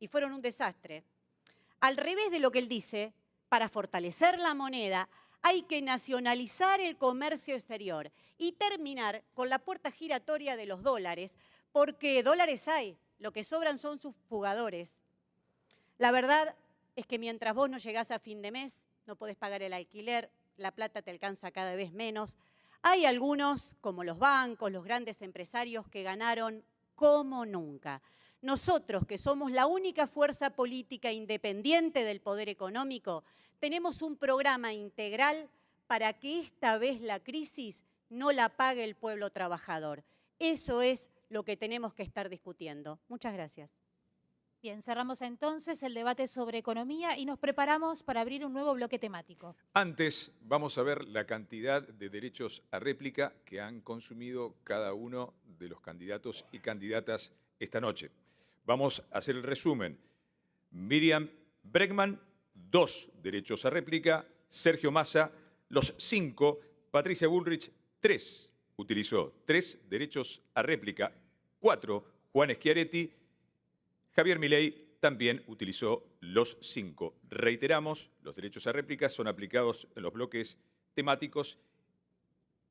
y fueron un desastre. Al revés de lo que él dice, para fortalecer la moneda hay que nacionalizar el comercio exterior y terminar con la puerta giratoria de los dólares, porque dólares hay. Lo que sobran son sus fugadores. La verdad es que mientras vos no llegás a fin de mes, no podés pagar el alquiler, la plata te alcanza cada vez menos. Hay algunos, como los bancos, los grandes empresarios, que ganaron como nunca. Nosotros, que somos la única fuerza política independiente del poder económico, tenemos un programa integral para que esta vez la crisis no la pague el pueblo trabajador. Eso es lo que tenemos que estar discutiendo. Muchas gracias. Bien, cerramos entonces el debate sobre economía y nos preparamos para abrir un nuevo bloque temático. Antes vamos a ver la cantidad de derechos a réplica que han consumido cada uno de los candidatos y candidatas esta noche. Vamos a hacer el resumen. Miriam Bregman, 2 derechos a réplica. Sergio Massa, los 5. Patricia Bullrich, 3. Utilizó 3 derechos a réplica. 4, Juan Schiaretti. Javier Milei también utilizó los 5. Reiteramos, los derechos a réplica son aplicados en los bloques temáticos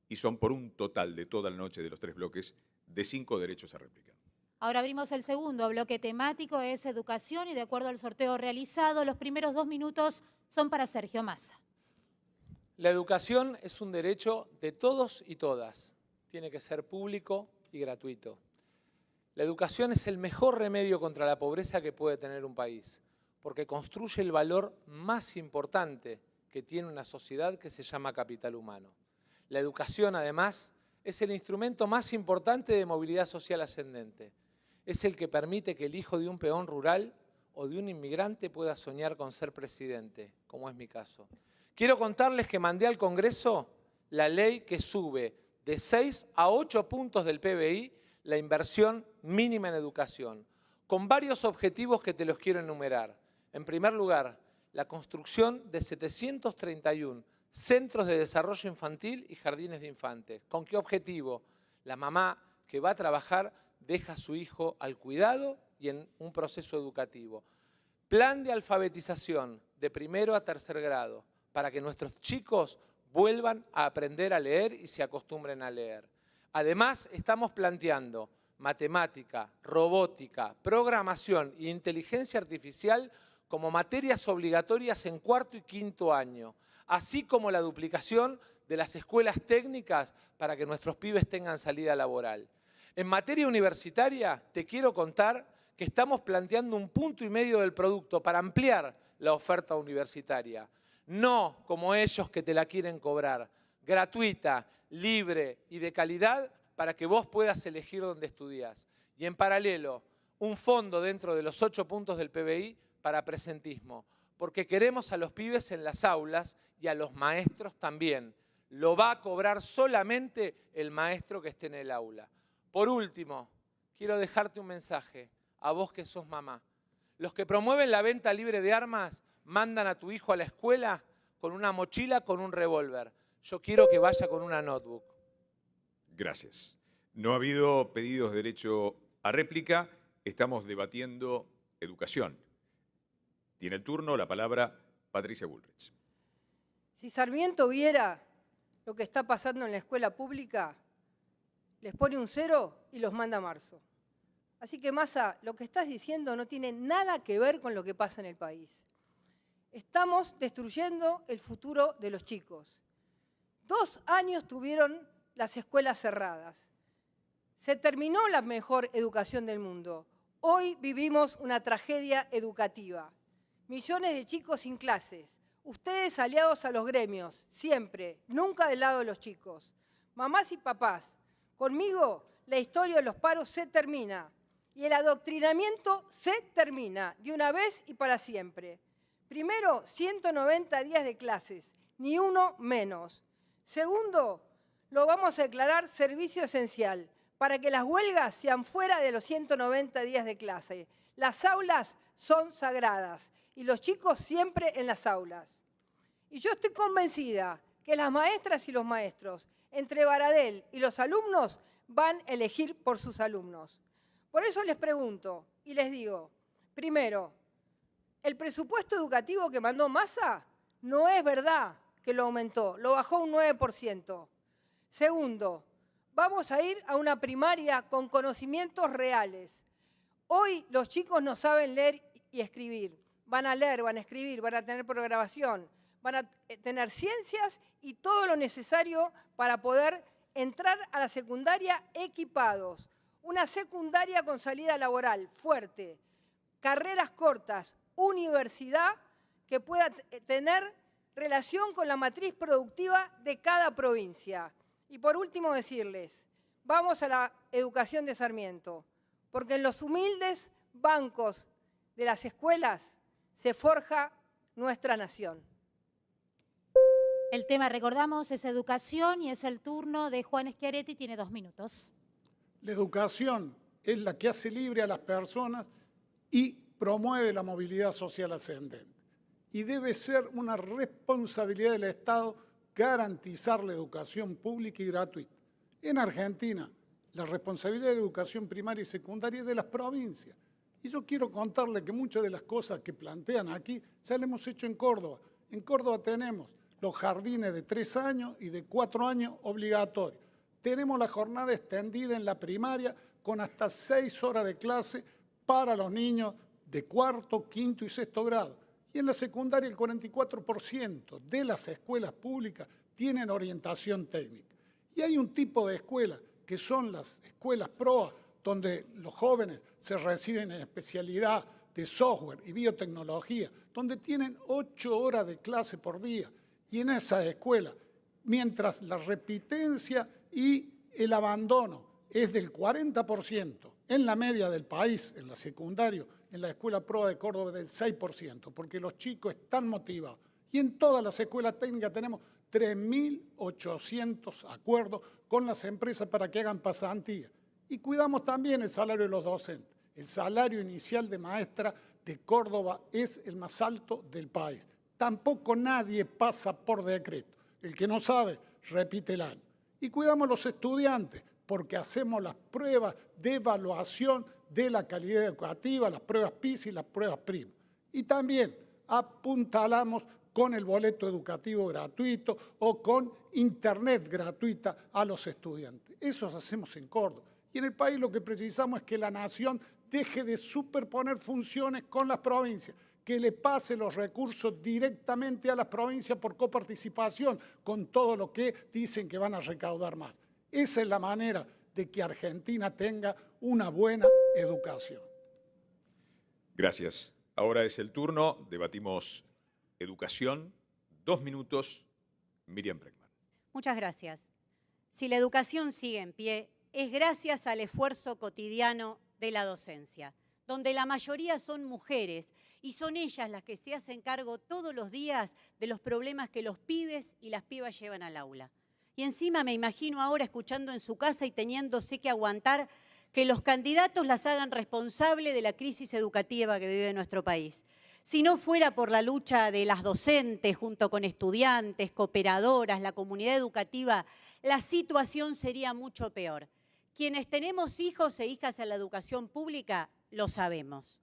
y son por un total de toda la noche de los 3 bloques de 5 derechos a réplica. Ahora abrimos el segundo bloque temático, es educación, y de acuerdo al sorteo realizado, los primeros 2 minutos son para Sergio Massa. La educación es un derecho de todos y todas. Tiene que ser público y gratuito. La educación es el mejor remedio contra la pobreza que puede tener un país, porque construye el valor más importante que tiene una sociedad, que se llama capital humano. La educación, además, es el instrumento más importante de movilidad social ascendente. Es el que permite que el hijo de un peón rural o de un inmigrante pueda soñar con ser presidente, como es mi caso. Quiero contarles que mandé al Congreso la ley que sube de 6 a 8 puntos del PBI la inversión mínima en educación, con varios objetivos que te los quiero enumerar. En primer lugar, la construcción de 731 centros de desarrollo infantil y jardines de infantes. ¿Con qué objetivo? La mamá que va a trabajar deja a su hijo al cuidado y en un proceso educativo. Plan de alfabetización de 1º a 3er grado, para que nuestros chicos vuelvan a aprender a leer y se acostumbren a leer. Además, estamos planteando matemática, robótica, programación e inteligencia artificial como materias obligatorias en cuarto y quinto año, así como la duplicación de las escuelas técnicas para que nuestros pibes tengan salida laboral. En materia universitaria, te quiero contar que estamos planteando 1,5 puntos del producto para ampliar la oferta universitaria. No como ellos que te la quieren cobrar, gratuita, libre y de calidad para que vos puedas elegir dónde estudias. Y en paralelo, un fondo dentro de los 8 puntos del PBI para presentismo, porque queremos a los pibes en las aulas y a los maestros también. Lo va a cobrar solamente el maestro que esté en el aula. Por último, quiero dejarte un mensaje a vos que sos mamá. Los que promueven la venta libre de armas mandan a tu hijo a la escuela con una mochila con un revólver. Yo quiero que vaya con una notebook. Gracias. No ha habido pedidos de derecho a réplica. Estamos debatiendo educación. Tiene el turno, la palabra, Patricia Bullrich. Si Sarmiento viera lo que está pasando en la escuela pública, les pone un 0 y los manda a marzo. Así que, Massa, lo que estás diciendo no tiene nada que ver con lo que pasa en el país. Estamos destruyendo el futuro de los chicos. 2 años tuvieron las escuelas cerradas. Se terminó la mejor educación del mundo. Hoy vivimos una tragedia educativa. Millones de chicos sin clases. Ustedes aliados a los gremios, siempre, nunca del lado de los chicos. Mamás y papás, conmigo la historia de los paros se termina y el adoctrinamiento se termina de una vez y para siempre. Primero, 190 días de clases, ni uno menos. Segundo, lo vamos a declarar servicio esencial para que las huelgas sean fuera de los 190 días de clase. Las aulas son sagradas y los chicos siempre en las aulas. Y yo estoy convencida que las maestras y los maestros, entre Baradel y los alumnos, van a elegir por sus alumnos. Por eso les pregunto y les digo, primero, el presupuesto educativo que mandó Massa no es verdad que lo aumentó, lo bajó un 9%. Segundo, vamos a ir a una primaria con conocimientos reales. Hoy los chicos no saben leer y escribir. Van a leer, van a escribir, van a tener programación, van a tener ciencias y todo lo necesario para poder entrar a la secundaria equipados. Una secundaria con salida laboral fuerte, carreras cortas, universidad que pueda tener relación con la matriz productiva de cada provincia. Y por último decirles, vamos a la educación de Sarmiento, porque en los humildes bancos de las escuelas se forja nuestra nación. El tema, recordamos, es educación y es el turno de Juan Schiaretti, tiene 2 minutos. La educación es la que hace libre a las personas y promueve la movilidad social ascendente. Y debe ser una responsabilidad del Estado garantizar la educación pública y gratuita. En Argentina, la responsabilidad de educación primaria y secundaria es de las provincias. Y yo quiero contarle que muchas de las cosas que plantean aquí ya las hemos hecho en Córdoba. En Córdoba tenemos los jardines de 3 años y de 4 años obligatorios. Tenemos la jornada extendida en la primaria con hasta 6 horas de clase para los niños de 4º, 5º y 6º grado. Y en la secundaria el 44% de las escuelas públicas tienen orientación técnica. Y hay un tipo de escuelas que son las escuelas PROA, donde los jóvenes se reciben en especialidad de software y biotecnología, donde tienen 8 horas de clase por día. Y en esas escuelas, mientras la repitencia y el abandono es del 40%, en la media del país, en la secundaria, en la escuela PROA de Córdoba del 6%, porque los chicos están motivados. Y en todas las escuelas técnicas tenemos 3.800 acuerdos con las empresas para que hagan pasantía. Y cuidamos también el salario de los docentes. El salario inicial de maestra de Córdoba es el más alto del país. Tampoco nadie pasa por decreto. El que no sabe, repite el año. Y cuidamos a los estudiantes, porque hacemos las pruebas de evaluación de la calidad educativa, las pruebas PISA y las pruebas PRIMA. Y también apuntalamos con el boleto educativo gratuito o con internet gratuita a los estudiantes. Eso hacemos en Córdoba. Y en el país lo que precisamos es que la nación deje de superponer funciones con las provincias, que le pase los recursos directamente a las provincias por coparticipación, con todo lo que dicen que van a recaudar más. Esa es la manera de que Argentina tenga una buena educación. Gracias. Ahora es el turno, debatimos educación. 2 minutos, Miriam Bregman. Muchas gracias. Si la educación sigue en pie, es gracias al esfuerzo cotidiano de la docencia, donde la mayoría son mujeres y son ellas las que se hacen cargo todos los días de los problemas que los pibes y las pibas llevan al aula. Y encima me imagino ahora escuchando en su casa y teniéndose que aguantar que los candidatos las hagan responsable de la crisis educativa que vive nuestro país. Si no fuera por la lucha de las docentes junto con estudiantes, cooperadoras, la comunidad educativa, la situación sería mucho peor. Quienes tenemos hijos e hijas en la educación pública lo sabemos.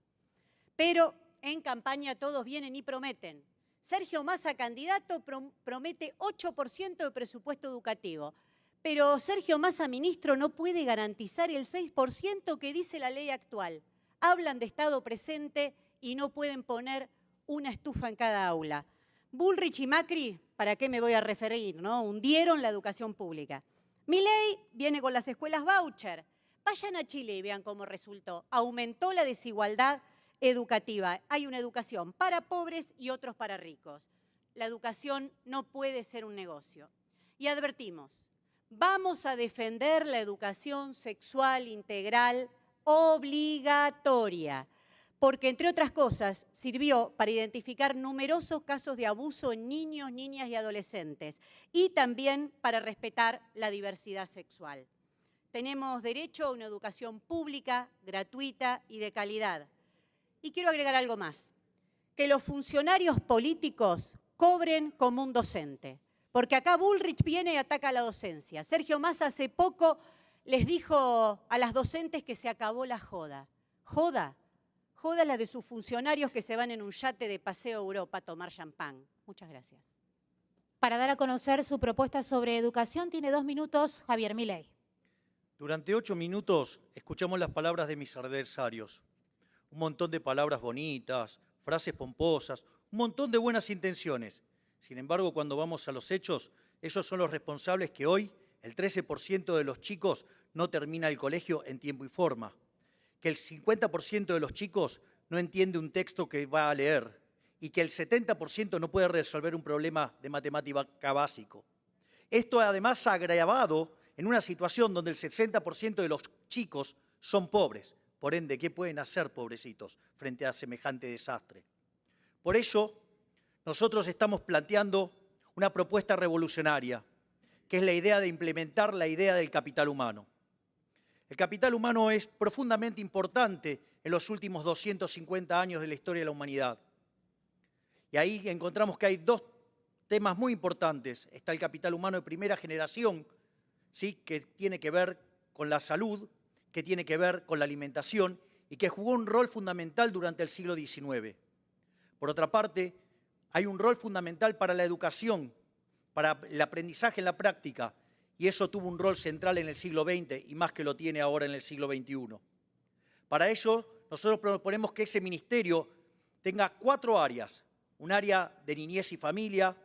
Pero en campaña todos vienen y prometen. Sergio Massa, candidato, promete 8% de presupuesto educativo. Pero Sergio Massa, ministro, no puede garantizar el 6% que dice la ley actual. Hablan de Estado presente y no pueden poner una estufa en cada aula. Bullrich y Macri, ¿para qué me voy a referir, no? Hundieron la educación pública. Milei viene con las escuelas voucher. Vayan a Chile y vean cómo resultó. Aumentó la desigualdad educativa. Hay una educación para pobres y otros para ricos. La educación no puede ser un negocio. Y advertimos, vamos a defender la educación sexual integral obligatoria, porque, entre otras cosas, sirvió para identificar numerosos casos de abuso en niños, niñas y adolescentes, y también para respetar la diversidad sexual. Tenemos derecho a una educación pública, gratuita y de calidad. Y quiero agregar algo más, que los funcionarios políticos cobren como un docente, porque acá Bullrich viene y ataca a la docencia. Sergio Massa hace poco les dijo a las docentes que se acabó la joda. ¿Joda? Joda la de sus funcionarios que se van en un yate de paseo a Europa a tomar champán. Muchas gracias. Para dar a conocer su propuesta sobre educación, tiene 2 minutos Javier Milei. Durante 8 minutos escuchamos las palabras de mis adversarios. Un montón de palabras bonitas, frases pomposas, un montón de buenas intenciones. Sin embargo, cuando vamos a los hechos, ellos son los responsables que hoy el 13% de los chicos no termina el colegio en tiempo y forma, que el 50% de los chicos no entiende un texto que va a leer y que el 70% no puede resolver un problema de matemática básico. Esto además agravado en una situación donde el 60% de los chicos son pobres. Por ende, ¿qué pueden hacer, pobrecitos, frente a semejante desastre? Por ello, nosotros estamos planteando una propuesta revolucionaria, que es la idea de implementar la idea del capital humano. El capital humano es profundamente importante en los últimos 250 años de la historia de la humanidad. Y ahí encontramos que hay 2 temas muy importantes. Está el capital humano de primera generación, ¿sí?, que tiene que ver con la salud, que tiene que ver con la alimentación y que jugó un rol fundamental durante el siglo XIX. Por otra parte, hay un rol fundamental para la educación, para el aprendizaje en la práctica, y eso tuvo un rol central en el siglo XX y más que lo tiene ahora en el siglo XXI. Para ello, nosotros proponemos que ese ministerio tenga 4 áreas: un área de niñez y familia,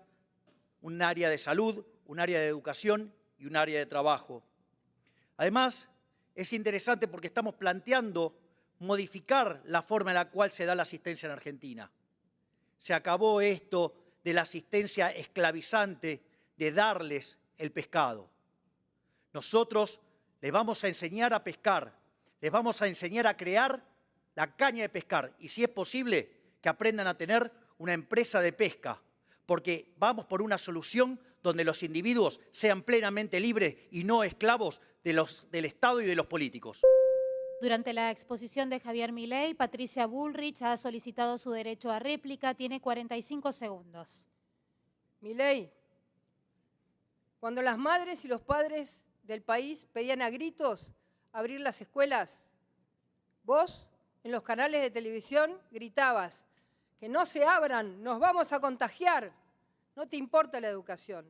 un área de salud, un área de educación y un área de trabajo. Además, es interesante porque estamos planteando modificar la forma en la cual se da la asistencia en Argentina. Se acabó esto de la asistencia esclavizante de darles el pescado. Nosotros les vamos a enseñar a pescar, les vamos a enseñar a crear la caña de pescar y, si es posible, que aprendan a tener una empresa de pesca, porque vamos por una solución donde los individuos sean plenamente libres y no esclavos del Estado y de los políticos. Durante la exposición de Javier Milei, Patricia Bullrich ha solicitado su derecho a réplica. Tiene 45 segundos. Milei, cuando las madres y los padres del país pedían a gritos abrir las escuelas, vos en los canales de televisión gritabas que no se abran, nos vamos a contagiar. No te importa la educación.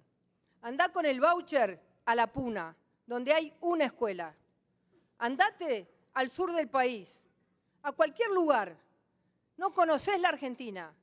Andá con el voucher a La Puna, donde hay una escuela. Andate al sur del país, a cualquier lugar. No conocés la Argentina.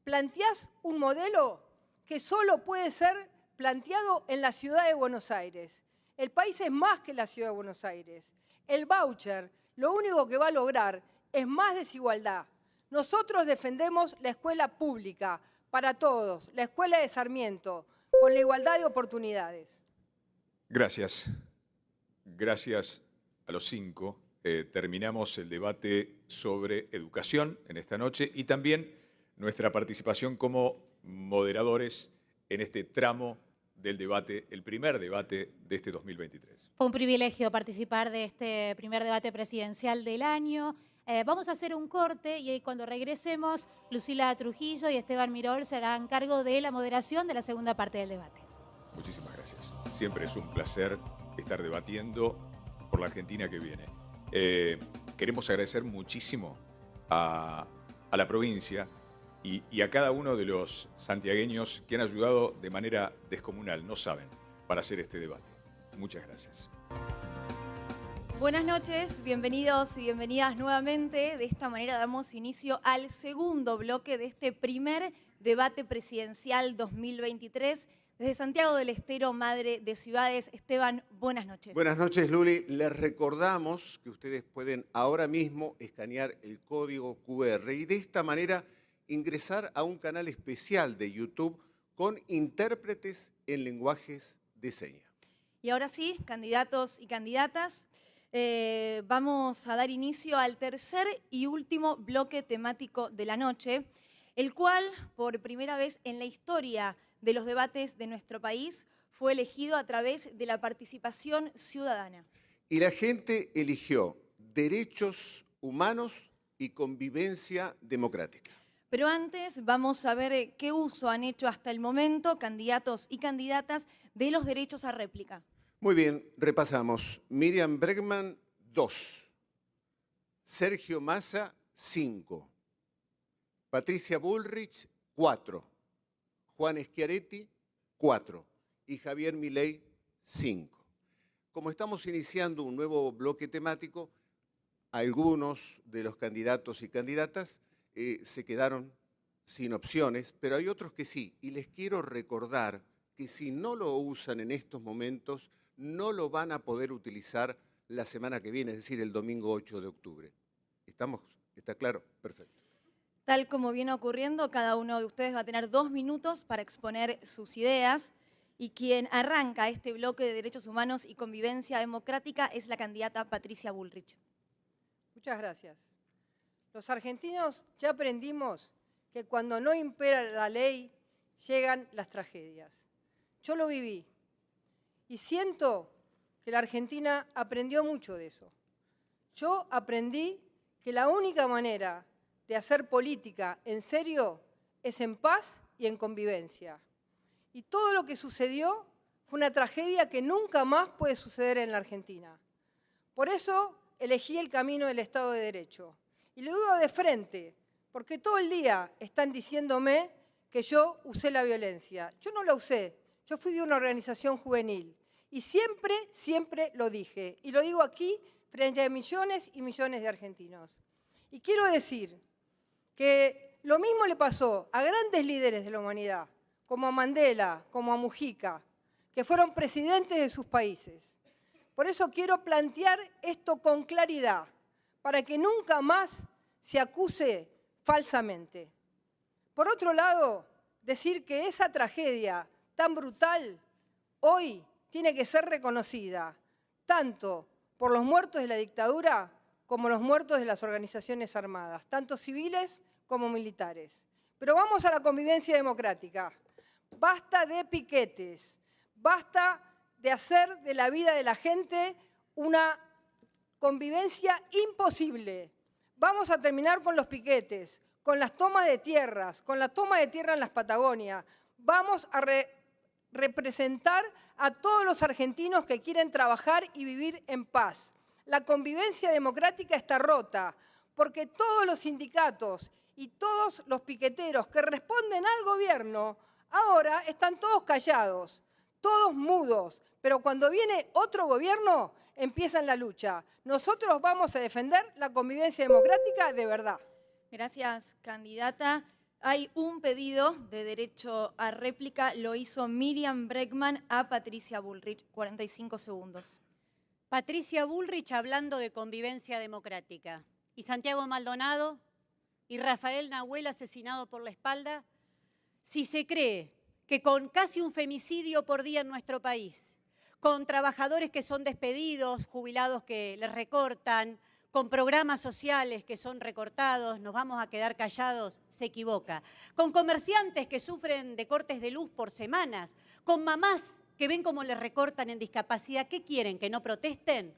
Planteás un modelo que solo puede ser planteado en la ciudad de Buenos Aires. El país es más que la ciudad de Buenos Aires. El voucher lo único que va a lograr es más desigualdad. Nosotros defendemos la escuela pública para todos, la escuela de Sarmiento, con la igualdad de oportunidades. Gracias. Gracias a los 5. Terminamos el debate sobre educación en esta noche y también nuestra participación como moderadores en este tramo del debate, el primer debate de este 2023. Fue un privilegio participar de este primer debate presidencial del año. Vamos a hacer un corte y cuando regresemos, Lucila Trujillo y Esteban Mirol se harán cargo de la moderación de la segunda parte del debate. Muchísimas gracias. Siempre es un placer estar debatiendo por la Argentina que viene. Queremos agradecer muchísimo a la provincia y a cada uno de los santiagueños que han ayudado de manera descomunal, no saben, para hacer este debate. Muchas gracias. Buenas noches, bienvenidos y bienvenidas nuevamente. De esta manera damos inicio al segundo bloque de este primer debate presidencial 2023. Desde Santiago del Estero, madre de ciudades, Esteban, buenas noches. Buenas noches, Luli. Les recordamos que ustedes pueden ahora mismo escanear el código QR y de esta manera ingresar a un canal especial de YouTube con intérpretes en lenguajes de señas. Y ahora sí, candidatos y candidatas, vamos a dar inicio al tercer y último bloque temático de la noche, el cual, por primera vez en la historia de los debates de nuestro país, fue elegido a través de la participación ciudadana. Y la gente eligió derechos humanos y convivencia democrática. Pero antes vamos a ver qué uso han hecho hasta el momento candidatos y candidatas de los derechos a réplica. Muy bien, repasamos. Miriam Bregman, 2. Sergio Massa, 5. Patricia Bullrich, 4. Juan Schiaretti, 4. Y Javier Milei, 5. Como estamos iniciando un nuevo bloque temático, algunos de los candidatos y candidatas se quedaron sin opciones, pero hay otros que sí. Y les quiero recordar que si no lo usan en estos momentos, no lo van a poder utilizar la semana que viene, es decir, el domingo 8 de octubre. ¿Estamos? ¿Está claro? Perfecto. Tal como viene ocurriendo, cada uno de ustedes va a tener 2 minutos para exponer sus ideas y quien arranca este bloque de derechos humanos y convivencia democrática es la candidata Patricia Bullrich. Muchas gracias. Los argentinos ya aprendimos que cuando no impera la ley llegan las tragedias. Yo lo viví y siento que la Argentina aprendió mucho de eso. Yo aprendí que la única manera de hacer política en serio es en paz y en convivencia. Y todo lo que sucedió fue una tragedia que nunca más puede suceder en la Argentina. Por eso elegí el camino del Estado de Derecho. Y lo digo de frente, porque todo el día están diciéndome que yo usé la violencia. Yo no la usé, yo fui de una organización juvenil. Y siempre lo dije. Y lo digo aquí frente a millones y millones de argentinos. Y quiero decir que lo mismo le pasó a grandes líderes de la humanidad, como a Mandela, como a Mujica, que fueron presidentes de sus países. Por eso quiero plantear esto con claridad, para que nunca más se acuse falsamente. Por otro lado, decir que esa tragedia tan brutal hoy tiene que ser reconocida, tanto por los muertos de la dictadura como los muertos de las organizaciones armadas, tanto civiles como militares. Pero vamos a la convivencia democrática. Basta de piquetes, basta de hacer de la vida de la gente una convivencia imposible. Vamos a terminar con los piquetes, con las tomas de tierras, con la toma de tierra en las Patagonias. Vamos a representar a todos los argentinos que quieren trabajar y vivir en paz. La convivencia democrática está rota porque todos los sindicatos y todos los piqueteros que responden al gobierno ahora están todos callados, todos mudos, pero cuando viene otro gobierno, empiezan la lucha. Nosotros vamos a defender la convivencia democrática de verdad. Gracias, candidata. Hay un pedido de derecho a réplica, lo hizo Miriam Bregman a Patricia Bullrich. 45 segundos. Patricia Bullrich hablando de convivencia democrática. Y Santiago Maldonado y Rafael Nahuel asesinado por la espalda. Si se cree que con casi un femicidio por día en nuestro país, con trabajadores que son despedidos, jubilados que les recortan, con programas sociales que son recortados, nos vamos a quedar callados, se equivoca. Con comerciantes que sufren de cortes de luz por semanas, con mamás que ven cómo les recortan en discapacidad, ¿qué quieren? ¿Que no protesten?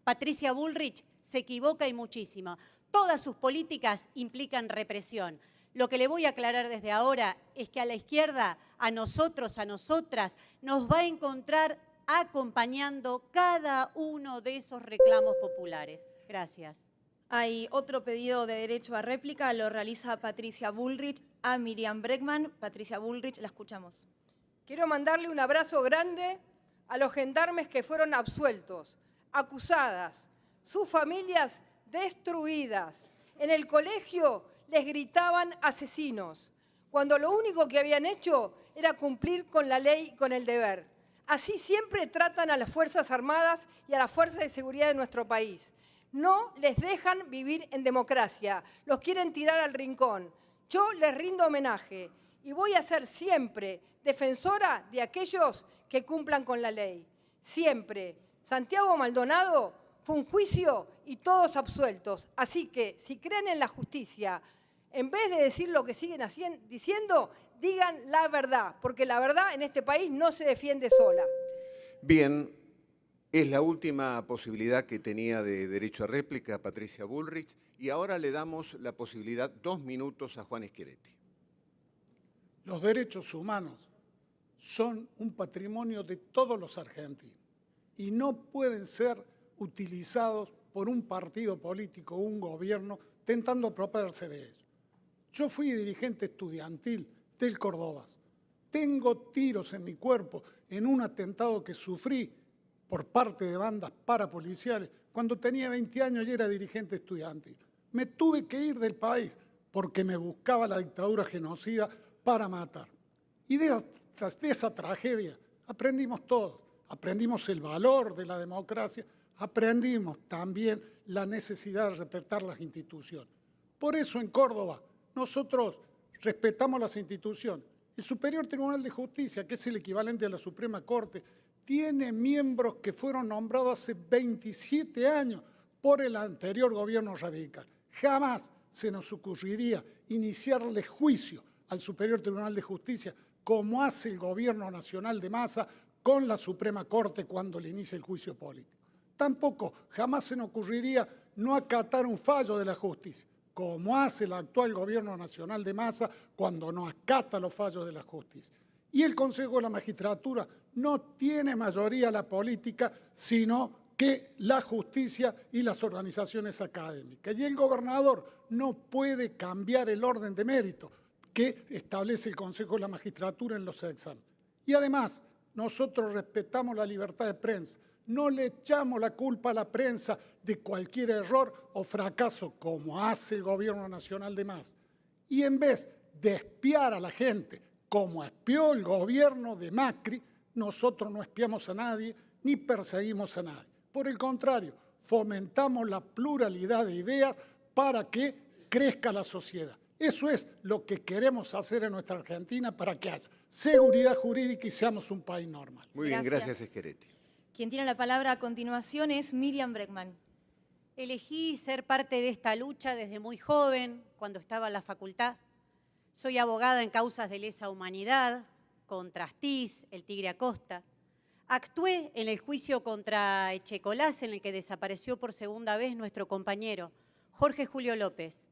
Patricia Bullrich se equivoca y muchísimo. Todas sus políticas implican represión. Lo que le voy a aclarar desde ahora es que a la izquierda, a nosotros, a nosotras, nos va a encontrar acompañando cada uno de esos reclamos populares. Gracias. Hay otro pedido de derecho a réplica, lo realiza Patricia Bullrich a Miriam Bregman. Patricia Bullrich, la escuchamos. Quiero mandarle un abrazo grande a los gendarmes que fueron absueltos, acusadas, sus familias destruidas. En el colegio les gritaban asesinos, cuando lo único que habían hecho era cumplir con la ley y con el deber. Así siempre tratan a las Fuerzas Armadas y a las Fuerzas de Seguridad de nuestro país. No les dejan vivir en democracia, los quieren tirar al rincón. Yo les rindo homenaje y voy a ser siempre defensora de aquellos que cumplan con la ley. Siempre. Santiago Maldonado fue un juicio y todos absueltos. Así que, si creen en la justicia, en vez de decir lo que siguen diciendo, digan la verdad, porque la verdad en este país no se defiende sola. Bien, es la última posibilidad que tenía de derecho a réplica Patricia Bullrich y ahora le damos la posibilidad 2 minutos a Juan Schiaretti. Los derechos humanos son un patrimonio de todos los argentinos y no pueden ser utilizados por un partido político o un gobierno tentando apropiarse de ellos. Yo fui dirigente estudiantil del Cordobás. Tengo tiros en mi cuerpo en un atentado que sufrí por parte de bandas parapoliciales cuando tenía 20 años y era dirigente estudiantil. Me tuve que ir del país porque me buscaba la dictadura genocida para matar. Y de esa tragedia aprendimos todos. Aprendimos el valor de la democracia, aprendimos también la necesidad de respetar las instituciones. Por eso en Córdoba nosotros respetamos las instituciones. El Superior Tribunal de Justicia, que es el equivalente a la Suprema Corte, tiene miembros que fueron nombrados hace 27 años por el anterior gobierno radical. Jamás se nos ocurriría iniciarle juicio al Superior Tribunal de Justicia como hace el gobierno nacional de Massa con la Suprema Corte cuando le inicia el juicio político. Tampoco jamás se nos ocurriría no acatar un fallo de la justicia, como hace el actual gobierno nacional de Massa cuando no acata los fallos de la justicia. Y el Consejo de la Magistratura no tiene mayoría la política, sino que la justicia y las organizaciones académicas. Y el gobernador no puede cambiar el orden de mérito que establece el Consejo de la Magistratura en los exámenes. Y además, nosotros respetamos la libertad de prensa. No le echamos la culpa a la prensa de cualquier error o fracaso, como hace el gobierno nacional de Massa. Y en vez de espiar a la gente, como espió el gobierno de Macri, nosotros no espiamos a nadie ni perseguimos a nadie. Por el contrario, fomentamos la pluralidad de ideas para que crezca la sociedad. Eso es lo que queremos hacer en nuestra Argentina para que haya seguridad jurídica y seamos un país normal. Muy bien, gracias Schiaretti. Quien tiene la palabra a continuación es Miriam Bregman. Elegí ser parte de esta lucha desde muy joven, cuando estaba en la facultad. Soy abogada en causas de lesa humanidad, contra Astiz, el Tigre Acosta. Actué en el juicio contra Echecolás, en el que desapareció por segunda vez nuestro compañero, Jorge Julio López.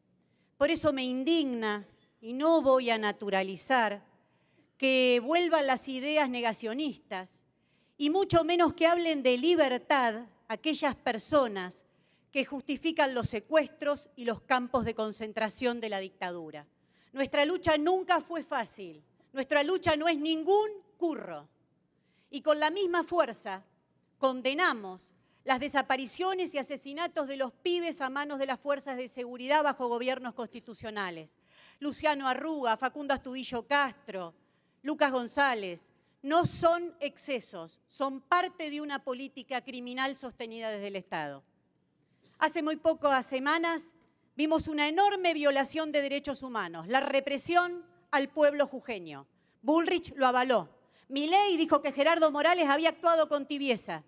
Por eso me indigna, y no voy a naturalizar, que vuelvan las ideas negacionistas, y mucho menos que hablen de libertad aquellas personas que justifican los secuestros y los campos de concentración de la dictadura. Nuestra lucha nunca fue fácil, nuestra lucha no es ningún curro. y con la misma fuerza condenamos las desapariciones y asesinatos de los pibes a manos de las fuerzas de seguridad bajo gobiernos constitucionales. Luciano Arruga, Facundo Astudillo Castro, Lucas González, no son excesos, son parte de una política criminal sostenida desde el Estado. Hace muy pocas semanas vimos una enorme violación de derechos humanos, la represión al pueblo jujeño. Bullrich lo avaló. Milei dijo que Gerardo Morales había actuado con tibieza.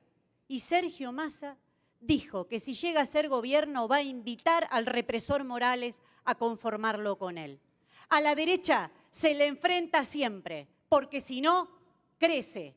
Y Sergio Massa dijo que si llega a ser gobierno va a invitar al represor Morales a conformarlo con él. A la derecha se le enfrenta siempre, porque si no, crece.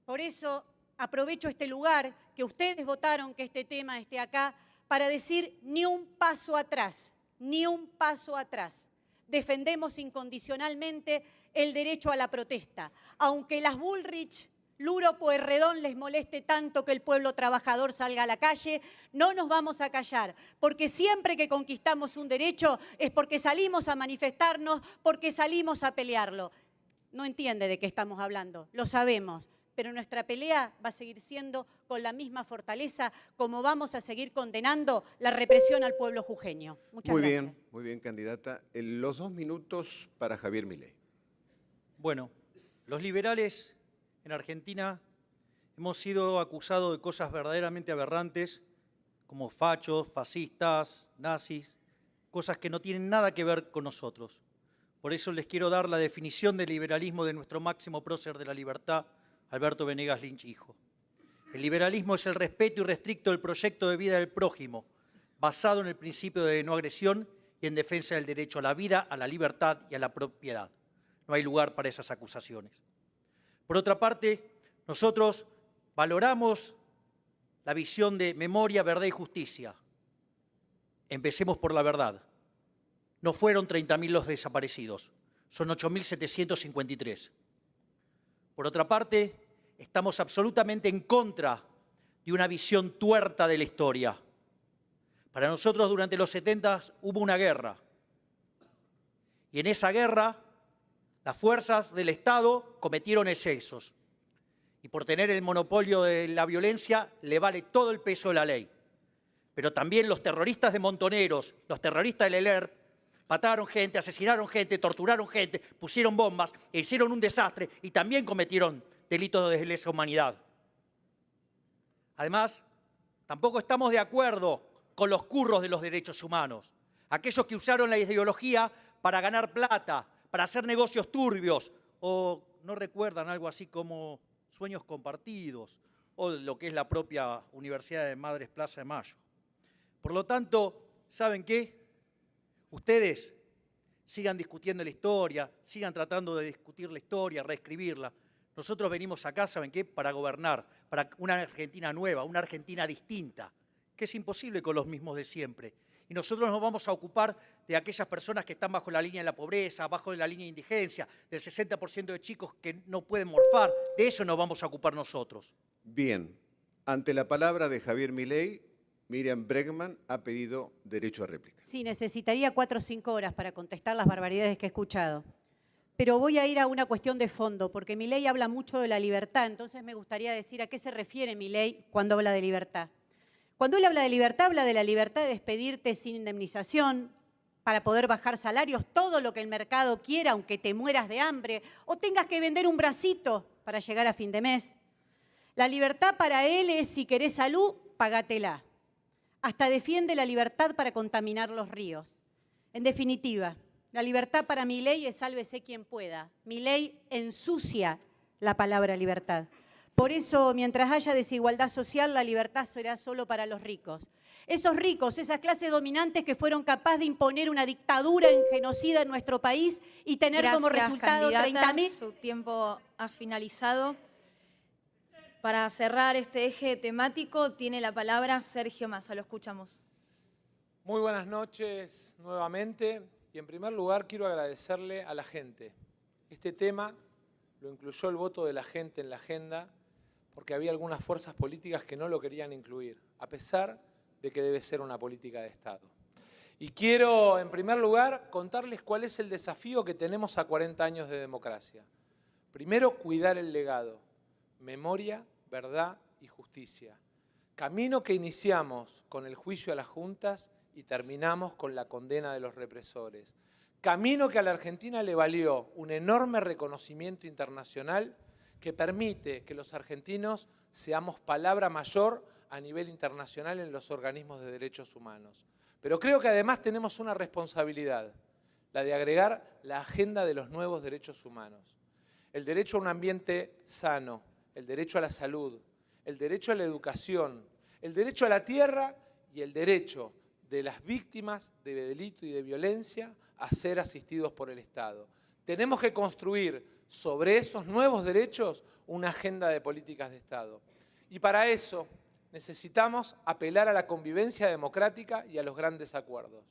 Por eso aprovecho este lugar que ustedes votaron que este tema esté acá para decir ni un paso atrás, ni un paso atrás. Defendemos incondicionalmente el derecho a la protesta, aunque las Bullrich, Luro, Pueyrredón les moleste tanto que el pueblo trabajador salga a la calle, no nos vamos a callar, porque siempre que conquistamos un derecho es porque salimos a manifestarnos, porque salimos a pelearlo. No entiende de qué estamos hablando, lo sabemos, pero nuestra pelea va a seguir siendo con la misma fortaleza como vamos a seguir condenando la represión al pueblo jujeño. Muchas gracias. Muy bien, candidata. Los 2 minutos para Javier Milei. Bueno, los liberales en Argentina hemos sido acusados de cosas verdaderamente aberrantes, como fachos, fascistas, nazis, cosas que no tienen nada que ver con nosotros. Por eso les quiero dar la definición del liberalismo de nuestro máximo prócer de la libertad, Alberto Venegas Lynch, hijo. El liberalismo es el respeto irrestricto del proyecto de vida del prójimo, basado en el principio de no agresión y en defensa del derecho a la vida, a la libertad y a la propiedad. No hay lugar para esas acusaciones. Por otra parte, nosotros valoramos la visión de memoria, verdad y justicia. Empecemos por la verdad. No fueron 30.000 los desaparecidos, son 8.753. Por otra parte, estamos absolutamente en contra de una visión tuerta de la historia. Para nosotros, durante los 70 hubo una guerra. Y en esa guerra, las fuerzas del Estado cometieron excesos. Y por tener el monopolio de la violencia, le vale todo el peso de la ley. Pero también los terroristas de Montoneros, los terroristas del ELERT, mataron gente, asesinaron gente, torturaron gente, pusieron bombas, e hicieron un desastre y también cometieron delitos de lesa humanidad. Además, tampoco estamos de acuerdo con los curros de los derechos humanos, aquellos que usaron la ideología para ganar plata, para hacer negocios turbios, o no recuerdan algo así como sueños compartidos, o lo que es la propia Universidad de Madres Plaza de Mayo. Por lo tanto, ¿saben qué? Ustedes sigan discutiendo la historia, sigan tratando de discutir la historia, reescribirla. Nosotros venimos acá, ¿saben qué? Para gobernar, para una Argentina nueva, una Argentina distinta, que es imposible con los mismos de siempre. Y nosotros nos vamos a ocupar de aquellas personas que están bajo la línea de la pobreza, bajo la línea de indigencia, del 60% de chicos que no pueden morfar. De eso nos vamos a ocupar nosotros. Bien, ante la palabra de Javier Milei, Miriam Bregman ha pedido derecho a réplica. Sí, necesitaría 4 o 5 horas para contestar las barbaridades que he escuchado. Pero voy a ir a una cuestión de fondo, porque Milei habla mucho de la libertad, entonces me gustaría decir a qué se refiere Milei cuando habla de libertad. Cuando él habla de la libertad de despedirte sin indemnización, para poder bajar salarios, todo lo que el mercado quiera, aunque te mueras de hambre, o tengas que vender un bracito para llegar a fin de mes. La libertad para él es, si querés salud, pagatela. Hasta defiende la libertad para contaminar los ríos. En definitiva, la libertad para Milei es sálvese quien pueda. Milei ensucia la palabra libertad. Por eso, mientras haya desigualdad social, la libertad será solo para los ricos. Esos ricos, esas clases dominantes que fueron capaces de imponer una dictadura genocida en nuestro país y tener como resultado 30.000... Su tiempo ha finalizado. Para cerrar este eje temático, tiene la palabra Sergio Massa. Lo escuchamos. Muy buenas noches nuevamente. Y en primer lugar quiero agradecerle a la gente. Este tema lo incluyó el voto de la gente en la agenda porque había algunas fuerzas políticas que no lo querían incluir, a pesar de que debe ser una política de Estado. Y quiero, en primer lugar, contarles cuál es el desafío que tenemos a 40 años de democracia. Primero, cuidar el legado. Memoria, verdad y justicia. Camino que iniciamos con el juicio a las juntas y terminamos con la condena de los represores. Camino que a la Argentina le valió un enorme reconocimiento internacional que permite que los argentinos seamos palabra mayor a nivel internacional en los organismos de derechos humanos. Pero creo que además tenemos una responsabilidad, la de agregar la agenda de los nuevos derechos humanos. El derecho a un ambiente sano, el derecho a la salud, el derecho a la educación, el derecho a la tierra y el derecho de las víctimas de delito y de violencia a ser asistidos por el Estado. Tenemos que construir sobre esos nuevos derechos una agenda de políticas de Estado. Y para eso necesitamos apelar a la convivencia democrática y a los grandes acuerdos.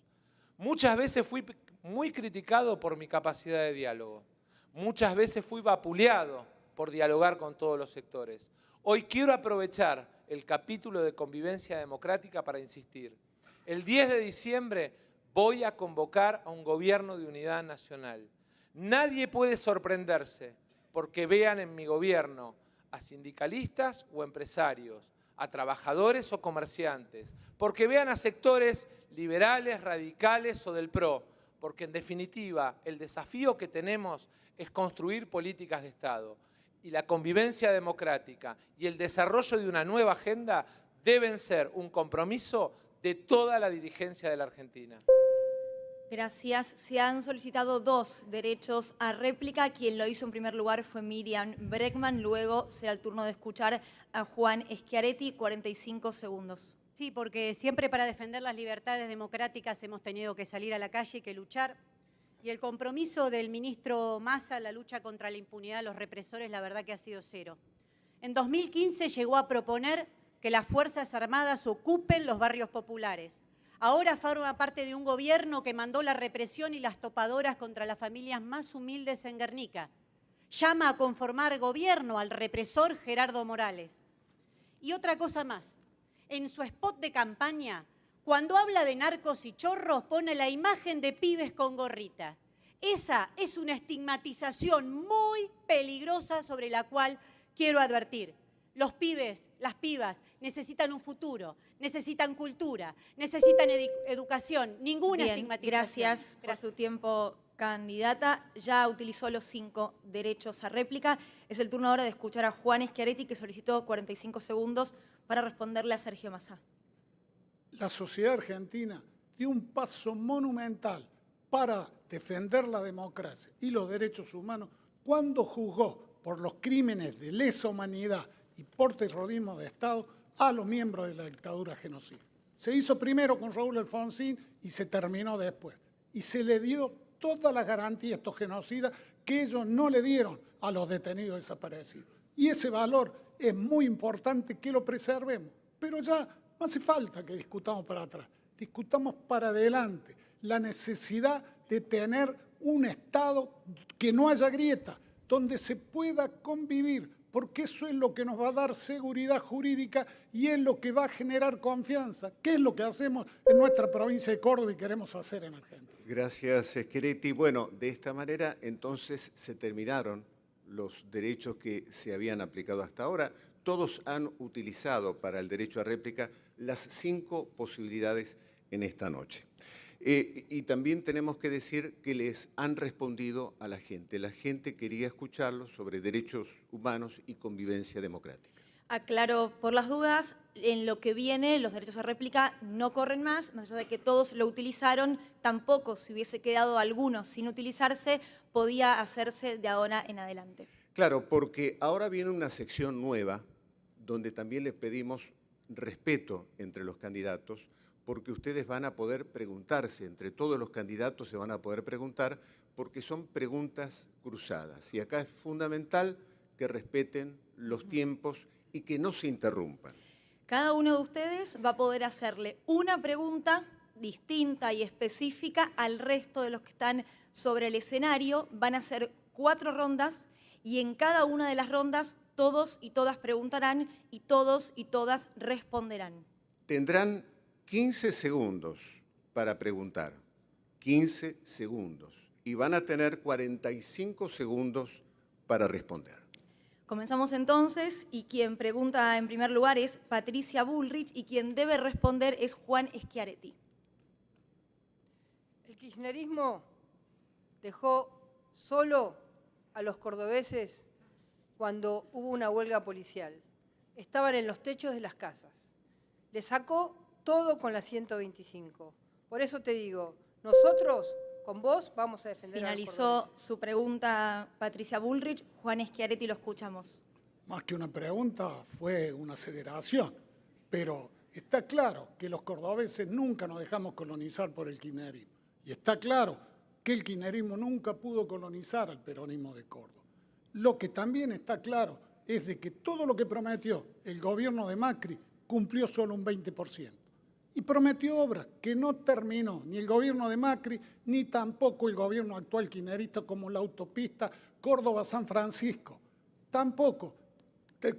Muchas veces fui muy criticado por mi capacidad de diálogo. Muchas veces fui vapuleado por dialogar con todos los sectores. Hoy quiero aprovechar el capítulo de convivencia democrática para insistir. El 10 de diciembre voy a convocar a un gobierno de unidad nacional. Nadie puede sorprenderse porque vean en mi gobierno a sindicalistas o empresarios, a trabajadores o comerciantes, porque vean a sectores liberales, radicales o del PRO, porque en definitiva el desafío que tenemos es construir políticas de Estado. Y la convivencia democrática y el desarrollo de una nueva agenda deben ser un compromiso de toda la dirigencia de la Argentina. Gracias. Se han solicitado 2 derechos a réplica. Quien lo hizo en primer lugar fue Miriam Bregman. Luego será el turno de escuchar a Juan Schiaretti, 45 segundos. Sí, porque siempre para defender las libertades democráticas hemos tenido que salir a la calle y que luchar. Y el compromiso del ministro Massa, la lucha contra la impunidad de los represores, la verdad que ha sido 0. En 2015 llegó a proponer que las Fuerzas Armadas ocupen los barrios populares. Ahora forma parte de un gobierno que mandó la represión y las topadoras contra las familias más humildes en Guernica. Llama a conformar gobierno al represor Gerardo Morales. Y otra cosa más, en su spot de campaña, cuando habla de narcos y chorros, pone la imagen de pibes con gorrita. Esa es una estigmatización muy peligrosa sobre la cual quiero advertir. Los pibes, las pibas, necesitan un futuro, necesitan cultura, necesitan educación, ninguna estigmatización. Gracias por su tiempo, candidata. Ya utilizó los 5 derechos a réplica. Es el turno ahora de escuchar a Juan Schiaretti, que solicitó 45 segundos para responderle a Sergio Massa. La sociedad argentina dio un paso monumental para defender la democracia y los derechos humanos cuando juzgó por los crímenes de lesa humanidad y por terrorismo de Estado a los miembros de la dictadura genocida. Se hizo primero con Raúl Alfonsín y se terminó después. Y se le dio todas las garantías a estos genocidas que ellos no le dieron a los detenidos desaparecidos. Y ese valor es muy importante que lo preservemos. Pero ya no hace falta que discutamos para atrás, discutamos para adelante. La necesidad de tener un Estado que no haya grieta, donde se pueda convivir, porque eso es lo que nos va a dar seguridad jurídica y es lo que va a generar confianza, que es lo que hacemos en nuestra provincia de Córdoba y queremos hacer en Argentina. Gracias, Schiaretti. Bueno, de esta manera entonces se terminaron los derechos que se habían aplicado hasta ahora. Todos han utilizado para el derecho a réplica las 5 posibilidades en esta noche. Y también tenemos que decir que les han respondido a la gente. La gente quería escucharlos sobre derechos humanos y convivencia democrática. Aclaro por las dudas, en lo que viene los derechos a réplica no corren más allá de que todos lo utilizaron, tampoco si hubiese quedado alguno sin utilizarse, podía hacerse de ahora en adelante. Claro, porque ahora viene una sección nueva donde también les pedimos respeto entre los candidatos, porque ustedes van a poder preguntarse, entre todos los candidatos se van a poder preguntar, porque son preguntas cruzadas. Y acá es fundamental que respeten los tiempos y que no se interrumpan. Cada uno de ustedes va a poder hacerle una pregunta distinta y específica al resto de los que están sobre el escenario. Van a ser 4 rondas y en cada una de las rondas todos y todas preguntarán y todos y todas responderán. Tendrán 15 segundos para preguntar, 15 segundos. Y van a tener 45 segundos para responder. Comenzamos entonces y quien pregunta en primer lugar es Patricia Bullrich y quien debe responder es Juan Schiaretti. El kirchnerismo dejó solo a los cordobeses cuando hubo una huelga policial. Estaban en los techos de las casas. Le sacó todo con la 125. Por eso te digo, nosotros con vos vamos a defender a los Finalizó cordobeses. su pregunta Patricia Bullrich. Juan Schiaretti, lo escuchamos. Más que una pregunta, fue una aceleración. Pero está claro que los cordobeses nunca nos dejamos colonizar por el kirchnerismo. Y está claro que el kirchnerismo nunca pudo colonizar al peronismo de Córdoba. Lo que también está claro es de que todo lo que prometió el gobierno de Macri cumplió solo un 20%. Y prometió obras que no terminó ni el gobierno de Macri, ni tampoco el gobierno actual kirchnerista, como la autopista Córdoba-San Francisco. Tampoco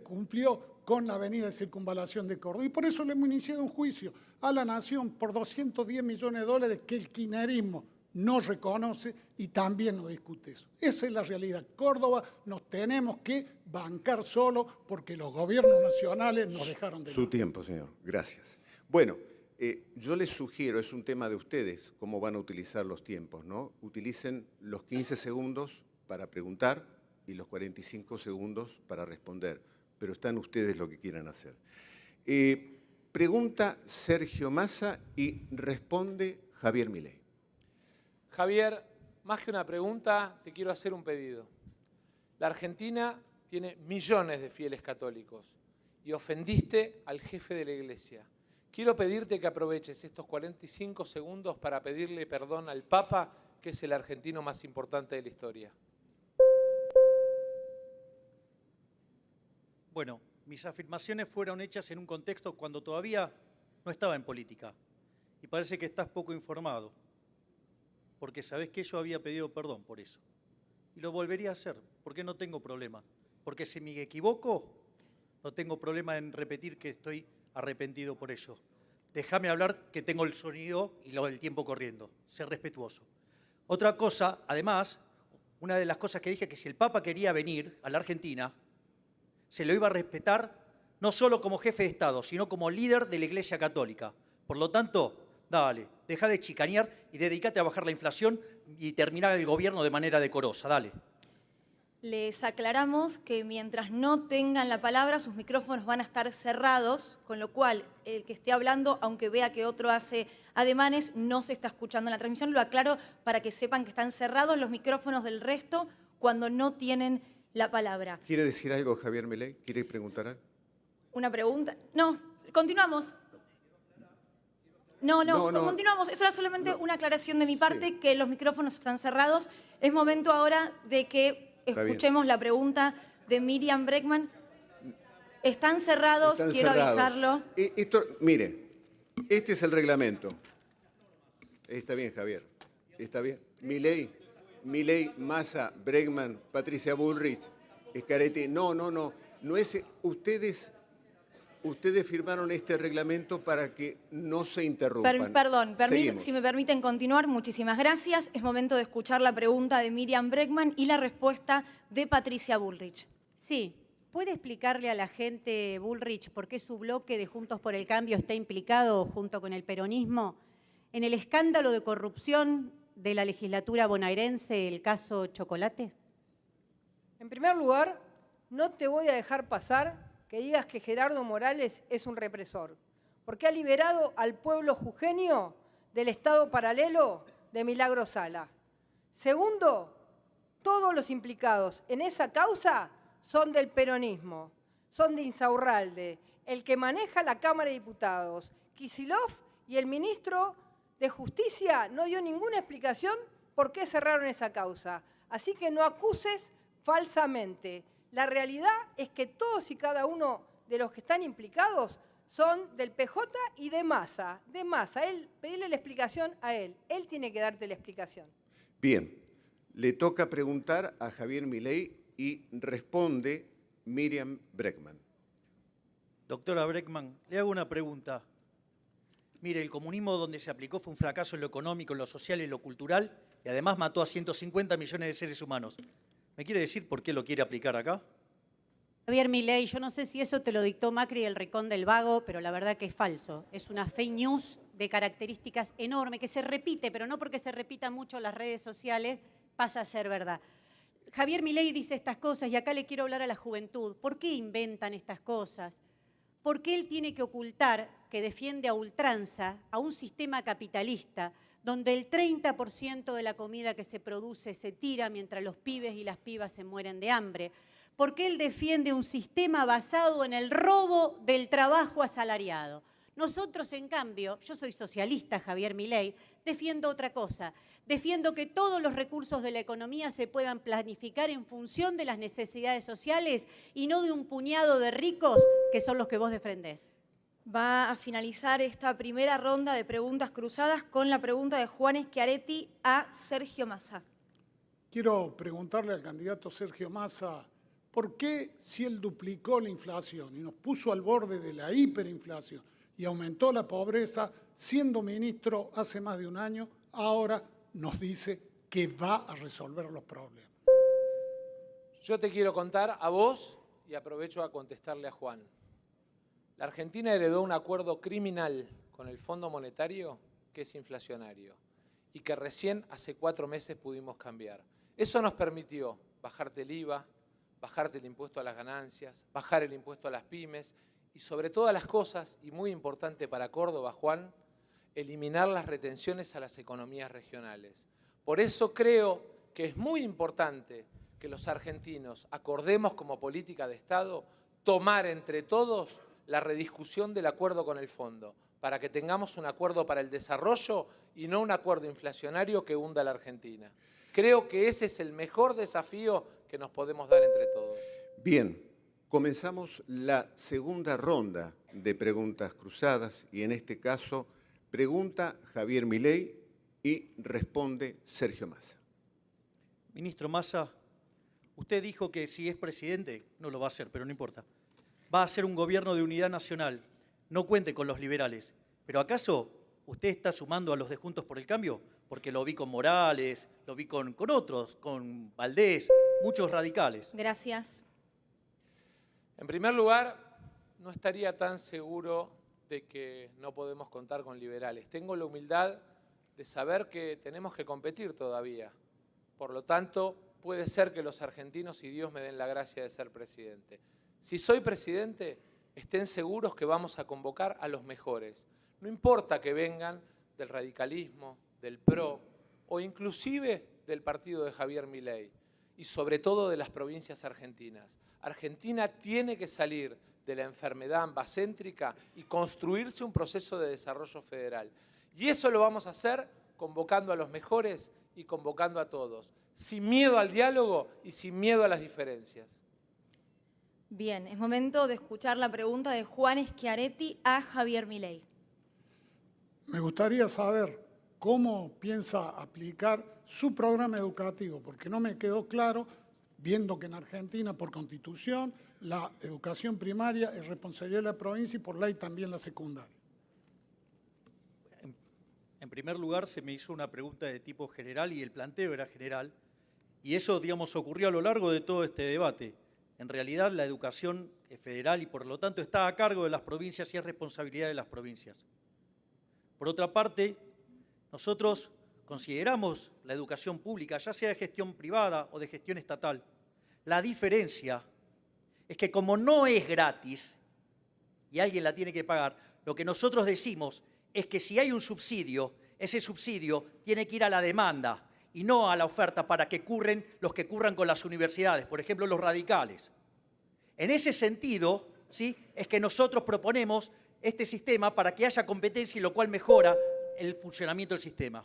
cumplió con la avenida de circunvalación de Córdoba. Y por eso le hemos iniciado un juicio a la Nación por 210 millones de dólares que el kirchnerismo no reconoce y también no discute eso. Esa es la realidad. Córdoba nos tenemos que bancar solo porque los gobiernos nacionales nos dejaron de lado. Su tiempo, señor. Gracias. Bueno, yo les sugiero, es un tema de ustedes, cómo van a utilizar los tiempos, ¿no? Utilicen los 15 segundos para preguntar y los 45 segundos para responder, pero están ustedes lo que quieran hacer. Pregunta Sergio Massa y responde Javier Milei. Javier, más que una pregunta, te quiero hacer un pedido. La Argentina tiene millones de fieles católicos y ofendiste al jefe de la Iglesia. Quiero pedirte que aproveches estos 45 segundos para pedirle perdón al Papa, que es el argentino más importante de la historia. Bueno, mis afirmaciones fueron hechas en un contexto cuando todavía no estaba en política. Y parece que estás poco informado, porque sabés que yo había pedido perdón por eso. Y lo volvería a hacer, porque no tengo problema. Porque si me equivoco, no tengo problema en repetir que estoy arrepentido por ello. Déjame hablar, que tengo el sonido y el tiempo corriendo. Ser respetuoso. Otra cosa, además, una de las cosas que dije, que si el Papa quería venir a la Argentina, se lo iba a respetar no solo como jefe de Estado, sino como líder de la Iglesia Católica. Por lo tanto, dale, deja de chicanear y dedícate a bajar la inflación y terminar el gobierno de manera decorosa. Dale. Les aclaramos que mientras no tengan la palabra, sus micrófonos van a estar cerrados, con lo cual el que esté hablando, aunque vea que otro hace ademanes, no se está escuchando en la transmisión. Lo aclaro para que sepan que están cerrados los micrófonos del resto cuando no tienen la palabra. ¿Quiere decir algo Javier Milei? ¿Quiere preguntar algo? ¿Una pregunta? No, continuamos. No, continuamos. Eso era solamente una aclaración de mi parte, que los micrófonos están cerrados. Es momento ahora de que escuchemos la pregunta de Miriam Bregman. Están cerrados, quiero avisarlo. Mire, este es el reglamento. Está bien, Javier. Está bien. Milei, Massa, Bregman, Patricia Bullrich, Schiaretti. No es. Ustedes firmaron este reglamento para que no se interrumpan. Perdón, si me permiten continuar, muchísimas gracias. Es momento de escuchar la pregunta de Miriam Bregman y la respuesta de Patricia Bullrich. Sí. ¿Puede explicarle a la gente, Bullrich, por qué su bloque de Juntos por el Cambio está implicado, junto con el peronismo, en el escándalo de corrupción de la legislatura bonaerense, el caso Chocolate? En primer lugar, no te voy a dejar pasar que digas que Gerardo Morales es un represor, porque ha liberado al pueblo jujeño del Estado paralelo de Milagro Sala. Segundo, todos los implicados en esa causa son del peronismo, son de Insaurralde, el que maneja la Cámara de Diputados, Kicillof, y el ministro de Justicia no dio ninguna explicación por qué cerraron esa causa. Así que no acuses falsamente. La realidad es que todos y cada uno de los que están implicados son del PJ y de Massa. Pedirle la explicación a él. Él tiene que darte la explicación. Bien, le toca preguntar a Javier Milei y responde Miriam Bregman. Doctora Bregman, le hago una pregunta. Mire, el comunismo donde se aplicó fue un fracaso en lo económico, en lo social y en lo cultural, y además mató a 150 millones de seres humanos. ¿Me quiere decir por qué lo quiere aplicar acá? Javier Milei, yo no sé si eso te lo dictó Macri del Rincón del Vago, pero la verdad que es falso. Es una fake news de características enormes, que se repite, pero no porque se repita mucho en las redes sociales, pasa a ser verdad. Javier Milei dice estas cosas y acá le quiero hablar a la juventud. ¿Por qué inventan estas cosas? Porque él tiene que ocultar que defiende a ultranza a un sistema capitalista donde el 30% de la comida que se produce se tira mientras los pibes y las pibas se mueren de hambre. Porque él defiende un sistema basado en el robo del trabajo asalariado. Nosotros, en cambio, yo soy socialista, Javier Milei, defiendo otra cosa. Defiendo que todos los recursos de la economía se puedan planificar en función de las necesidades sociales y no de un puñado de ricos que son los que vos defendés. Va a finalizar esta primera ronda de preguntas cruzadas con la pregunta de Juan Schiaretti a Sergio Massa. Quiero preguntarle al candidato Sergio Massa, ¿por qué si él duplicó la inflación y nos puso al borde de la hiperinflación y aumentó la pobreza, siendo ministro hace más de un año, ahora nos dice que va a resolver los problemas? Yo te quiero contar a vos y aprovecho a contestarle a Juan. La Argentina heredó un acuerdo criminal con el Fondo Monetario que es inflacionario y que recién hace 4 meses pudimos cambiar. Eso nos permitió bajarte el IVA, bajarte el impuesto a las ganancias, bajar el impuesto a las pymes y sobre todas las cosas, y muy importante para Córdoba, Juan, eliminar las retenciones a las economías regionales. Por eso creo que es muy importante que los argentinos acordemos como política de Estado tomar entre todos la rediscusión del acuerdo con el fondo, para que tengamos un acuerdo para el desarrollo y no un acuerdo inflacionario que hunda a la Argentina. Creo que ese es el mejor desafío que nos podemos dar entre todos. Bien, comenzamos la segunda ronda de preguntas cruzadas y en este caso pregunta Javier Milei y responde Sergio Massa. Ministro Massa, usted dijo que si es presidente, no lo va a hacer, pero no importa. Va a ser un gobierno de unidad nacional, no cuente con los liberales. ¿Pero acaso usted está sumando a los de Juntos por el Cambio? Porque lo vi con Morales, lo vi con otros, con Valdés, muchos radicales. Gracias. En primer lugar, no estaría tan seguro de que no podemos contar con liberales. Tengo la humildad de saber que tenemos que competir todavía. Por lo tanto, puede ser que los argentinos y Dios me den la gracia de ser presidente. Si soy presidente, estén seguros que vamos a convocar a los mejores. No importa que vengan del radicalismo, del PRO o inclusive del partido de Javier Milei y sobre todo de las provincias argentinas. Argentina tiene que salir de la enfermedad ambacéntrica y construirse un proceso de desarrollo federal. Y eso lo vamos a hacer convocando a los mejores y convocando a todos, sin miedo al diálogo y sin miedo a las diferencias. Bien, es momento de escuchar la pregunta de Juan Schiaretti a Javier Milei. Me gustaría saber cómo piensa aplicar su programa educativo, porque no me quedó claro, viendo que en Argentina, por Constitución, la educación primaria es responsabilidad de la provincia y por ley también la secundaria. En primer lugar, se me hizo una pregunta de tipo general y el planteo era general. Y eso, digamos, ocurrió a lo largo de todo este debate. En realidad, la educación es federal y, por lo tanto, está a cargo de las provincias y es responsabilidad de las provincias. Por otra parte, nosotros consideramos la educación pública, ya sea de gestión privada o de gestión estatal. La diferencia es que como no es gratis y alguien la tiene que pagar, lo que nosotros decimos es que si hay un subsidio, ese subsidio tiene que ir a la demanda y no a la oferta para que curren los que curran con las universidades, por ejemplo, los radicales. En ese sentido, ¿sí?, es que nosotros proponemos este sistema para que haya competencia y lo cual mejora el funcionamiento del sistema.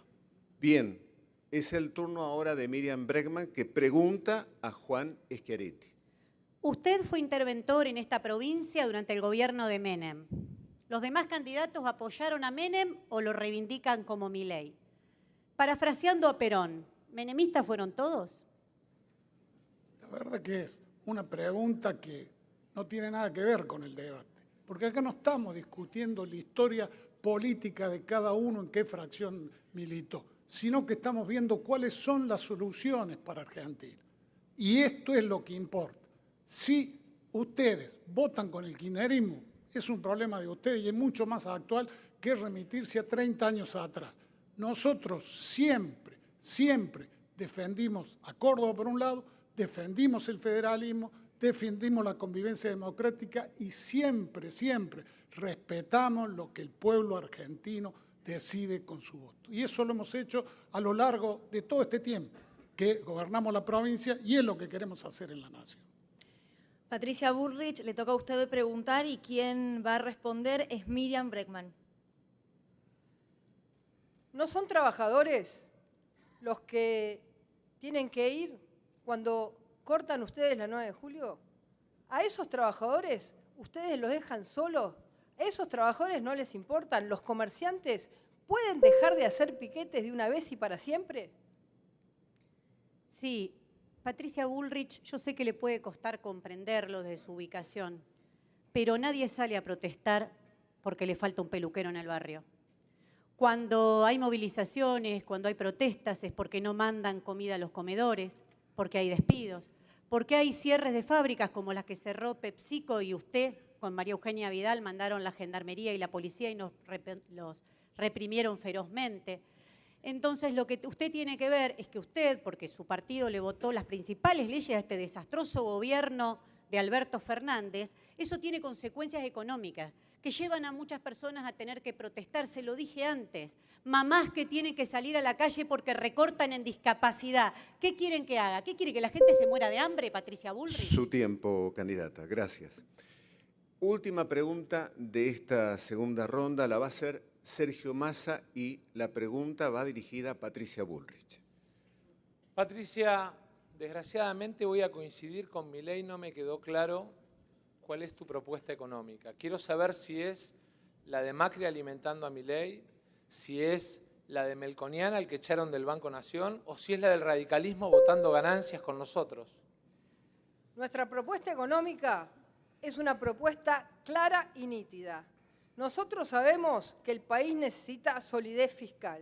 Bien, es el turno ahora de Miriam Bregman que pregunta a Juan Schiaretti. Usted fue interventor en esta provincia durante el gobierno de Menem. ¿Los demás candidatos apoyaron a Menem o lo reivindican como Milei? Parafraseando a Perón, ¿menemistas fueron todos? La verdad que es una pregunta que no tiene nada que ver con el debate, porque acá no estamos discutiendo la historia política de cada uno en qué fracción militó, sino que estamos viendo cuáles son las soluciones para Argentina. Y esto es lo que importa. Si ustedes votan con el kirchnerismo, es un problema de ustedes y es mucho más actual que remitirse a 30 años atrás. Nosotros siempre, siempre defendimos a Córdoba por un lado, defendimos el federalismo, defendimos la convivencia democrática y siempre, siempre respetamos lo que el pueblo argentino decide con su voto. Y eso lo hemos hecho a lo largo de todo este tiempo que gobernamos la provincia y es lo que queremos hacer en la nación. Patricia Bullrich, le toca a usted hoy preguntar y quien va a responder es Miriam Bregman. ¿No son trabajadores los que tienen que ir cuando cortan ustedes la 9 de julio? ¿A esos trabajadores ustedes los dejan solos? ¿A esos trabajadores no les importan? ¿Los comerciantes pueden dejar de hacer piquetes de una vez y para siempre? Sí, Patricia Bullrich, yo sé que le puede costar comprenderlo desde su ubicación, pero nadie sale a protestar porque le falta un peluquero en el barrio. Cuando hay movilizaciones, cuando hay protestas, es porque no mandan comida a los comedores, porque hay despidos, porque hay cierres de fábricas como las que cerró PepsiCo y usted, con María Eugenia Vidal, mandaron la gendarmería y la policía y los reprimieron ferozmente. Entonces, lo que usted tiene que ver es que usted, porque su partido le votó las principales leyes a este desastroso gobierno de Alberto Fernández, eso tiene consecuencias económicas que llevan a muchas personas a tener que protestar. Se lo dije antes, mamás que tienen que salir a la calle porque recortan en discapacidad. ¿Qué quieren que haga? ¿Qué quiere, que la gente se muera de hambre, Patricia Bullrich? Su tiempo, candidata. Gracias. Última pregunta de esta segunda ronda la va a hacer Sergio Massa y la pregunta va dirigida a Patricia Bullrich. Patricia, desgraciadamente voy a coincidir con Milei, no me quedó claro cuál es tu propuesta económica. Quiero saber si es la de Macri alimentando a Milei, si es la de Melconian al que echaron del Banco Nación o si es la del radicalismo votando ganancias con nosotros. Nuestra propuesta económica es una propuesta clara y nítida. Nosotros sabemos que el país necesita solidez fiscal.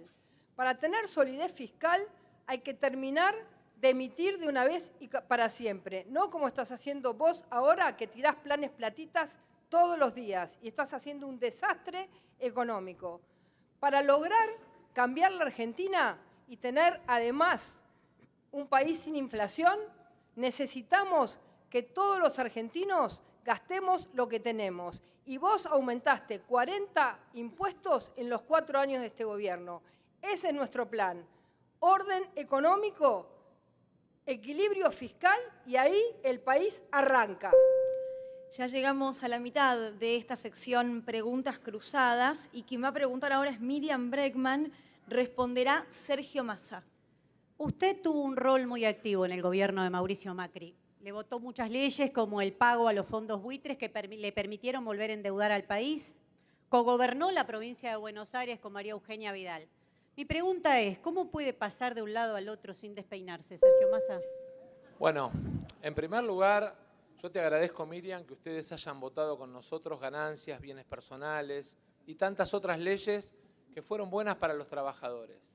Para tener solidez fiscal hay que terminar de emitir de una vez y para siempre. No como estás haciendo vos ahora, que tirás planes platitas todos los días y estás haciendo un desastre económico. Para lograr cambiar la Argentina y tener además un país sin inflación, necesitamos que todos los argentinos gastemos lo que tenemos. Y vos aumentaste 40 impuestos en los 4 años de este gobierno. Ese es nuestro plan. Orden económico, equilibrio fiscal y ahí el país arranca. Ya llegamos a la mitad de esta sección Preguntas Cruzadas y quien va a preguntar ahora es Miriam Bregman. Responderá Sergio Massa. Usted tuvo un rol muy activo en el gobierno de Mauricio Macri. Le votó muchas leyes como el pago a los fondos buitres que le permitieron volver a endeudar al país. Cogobernó la provincia de Buenos Aires con María Eugenia Vidal. Mi pregunta es, ¿cómo puede pasar de un lado al otro sin despeinarse, Sergio Massa? Bueno, en primer lugar, yo te agradezco, Miriam, que ustedes hayan votado con nosotros ganancias, bienes personales y tantas otras leyes que fueron buenas para los trabajadores.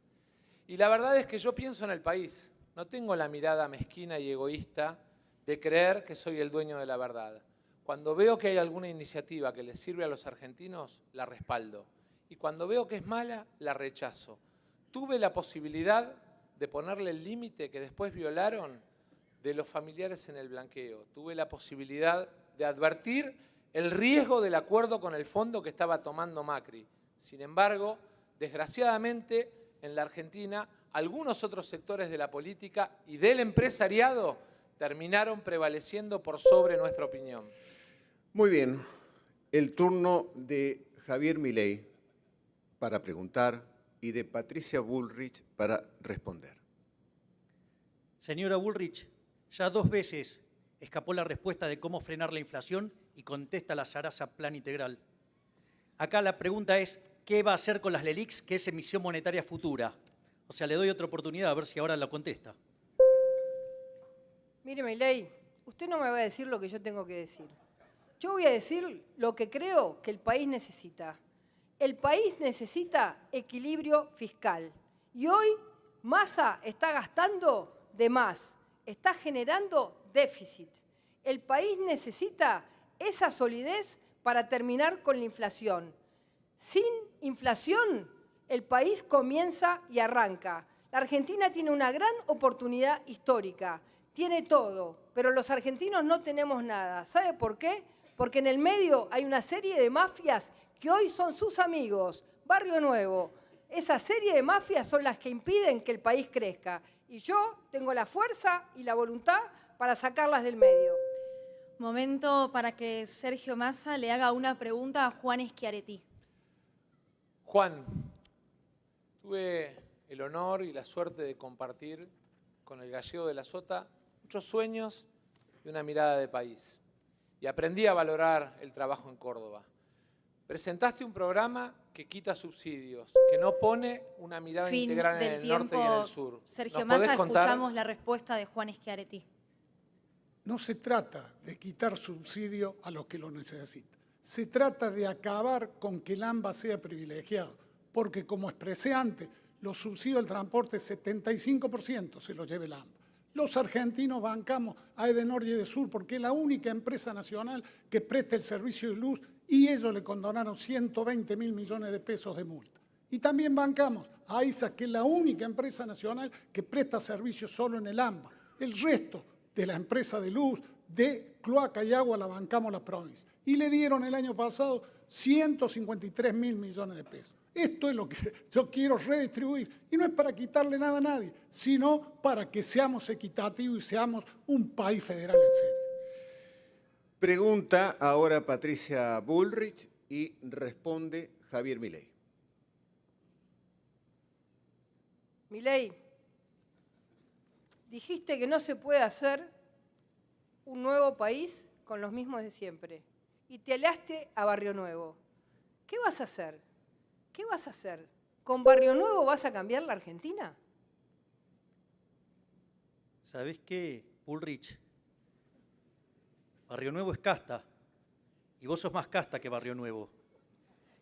Y la verdad es que yo pienso en el país. No tengo la mirada mezquina y egoísta de creer que soy el dueño de la verdad. Cuando veo que hay alguna iniciativa que les sirve a los argentinos, la respaldo. Y cuando veo que es mala, la rechazo. Tuve la posibilidad de ponerle el límite que después violaron de los familiares en el blanqueo. Tuve la posibilidad de advertir el riesgo del acuerdo con el fondo que estaba tomando Macri. Sin embargo, desgraciadamente, en la Argentina, algunos otros sectores de la política y del empresariado terminaron prevaleciendo por sobre nuestra opinión. Muy bien, el turno de Javier Milei para preguntar y de Patricia Bullrich para responder. Señora Bullrich, ya 2 veces escapó la respuesta de cómo frenar la inflación y contesta la zaraza Plan Integral. Acá la pregunta es, ¿qué va a hacer con las LELIQs, que es emisión monetaria futura? O sea, le doy otra oportunidad a ver si ahora la contesta. Mire, Milei, usted no me va a decir lo que yo tengo que decir. Yo voy a decir lo que creo que el país necesita. El país necesita equilibrio fiscal. Y hoy Massa está gastando de más. está generando déficit. El país necesita esa solidez para terminar con la inflación. Sin inflación, el país comienza y arranca. La Argentina tiene una gran oportunidad histórica, tiene todo, pero los argentinos no tenemos nada. ¿Sabe por qué? Porque en el medio hay una serie de mafias que hoy son sus amigos. Barrio Nuevo. Esa serie de mafias son las que impiden que el país crezca. Y yo tengo la fuerza y la voluntad para sacarlas del medio. Momento para que Sergio Massa le haga una pregunta a Juan Schiaretti. Juan, tuve el honor y la suerte de compartir con el gallego de la Sota muchos sueños y una mirada de país. Y aprendí a valorar el trabajo en Córdoba. Presentaste un programa que quita subsidios, que no pone una mirada integral en el norte y en el sur. Sergio Massa, escuchamos la respuesta de Juan Schiaretti. No se trata de quitar subsidio a los que lo necesitan. Se trata de acabar con que el AMBA sea privilegiado, porque como expresé antes, los subsidios del transporte 75% se los lleva el AMBA. Los argentinos bancamos a Edenor y Edesur porque es la única empresa nacional que presta el servicio de luz y ellos le condonaron 120.000 millones de pesos de multa. Y también bancamos a AISA, que es la única empresa nacional que presta servicios solo en el AMBA. El resto de la empresa de luz, de cloaca y agua la bancamos la provincia. Y le dieron el año pasado 153.000 millones de pesos. Esto es lo que yo quiero redistribuir. Y no es para quitarle nada a nadie, sino para que seamos equitativos y seamos un país federal en serio. Pregunta ahora Patricia Bullrich y responde Javier Milei. Milei, dijiste que no se puede hacer un nuevo país con los mismos de siempre y te alaste a Barrio Nuevo. ¿Qué vas a hacer? ¿Qué vas a hacer? ¿Con Barrio Nuevo vas a cambiar la Argentina? ¿Sabés qué, Bullrich? Barrio Nuevo es casta y vos sos más casta que Barrio Nuevo.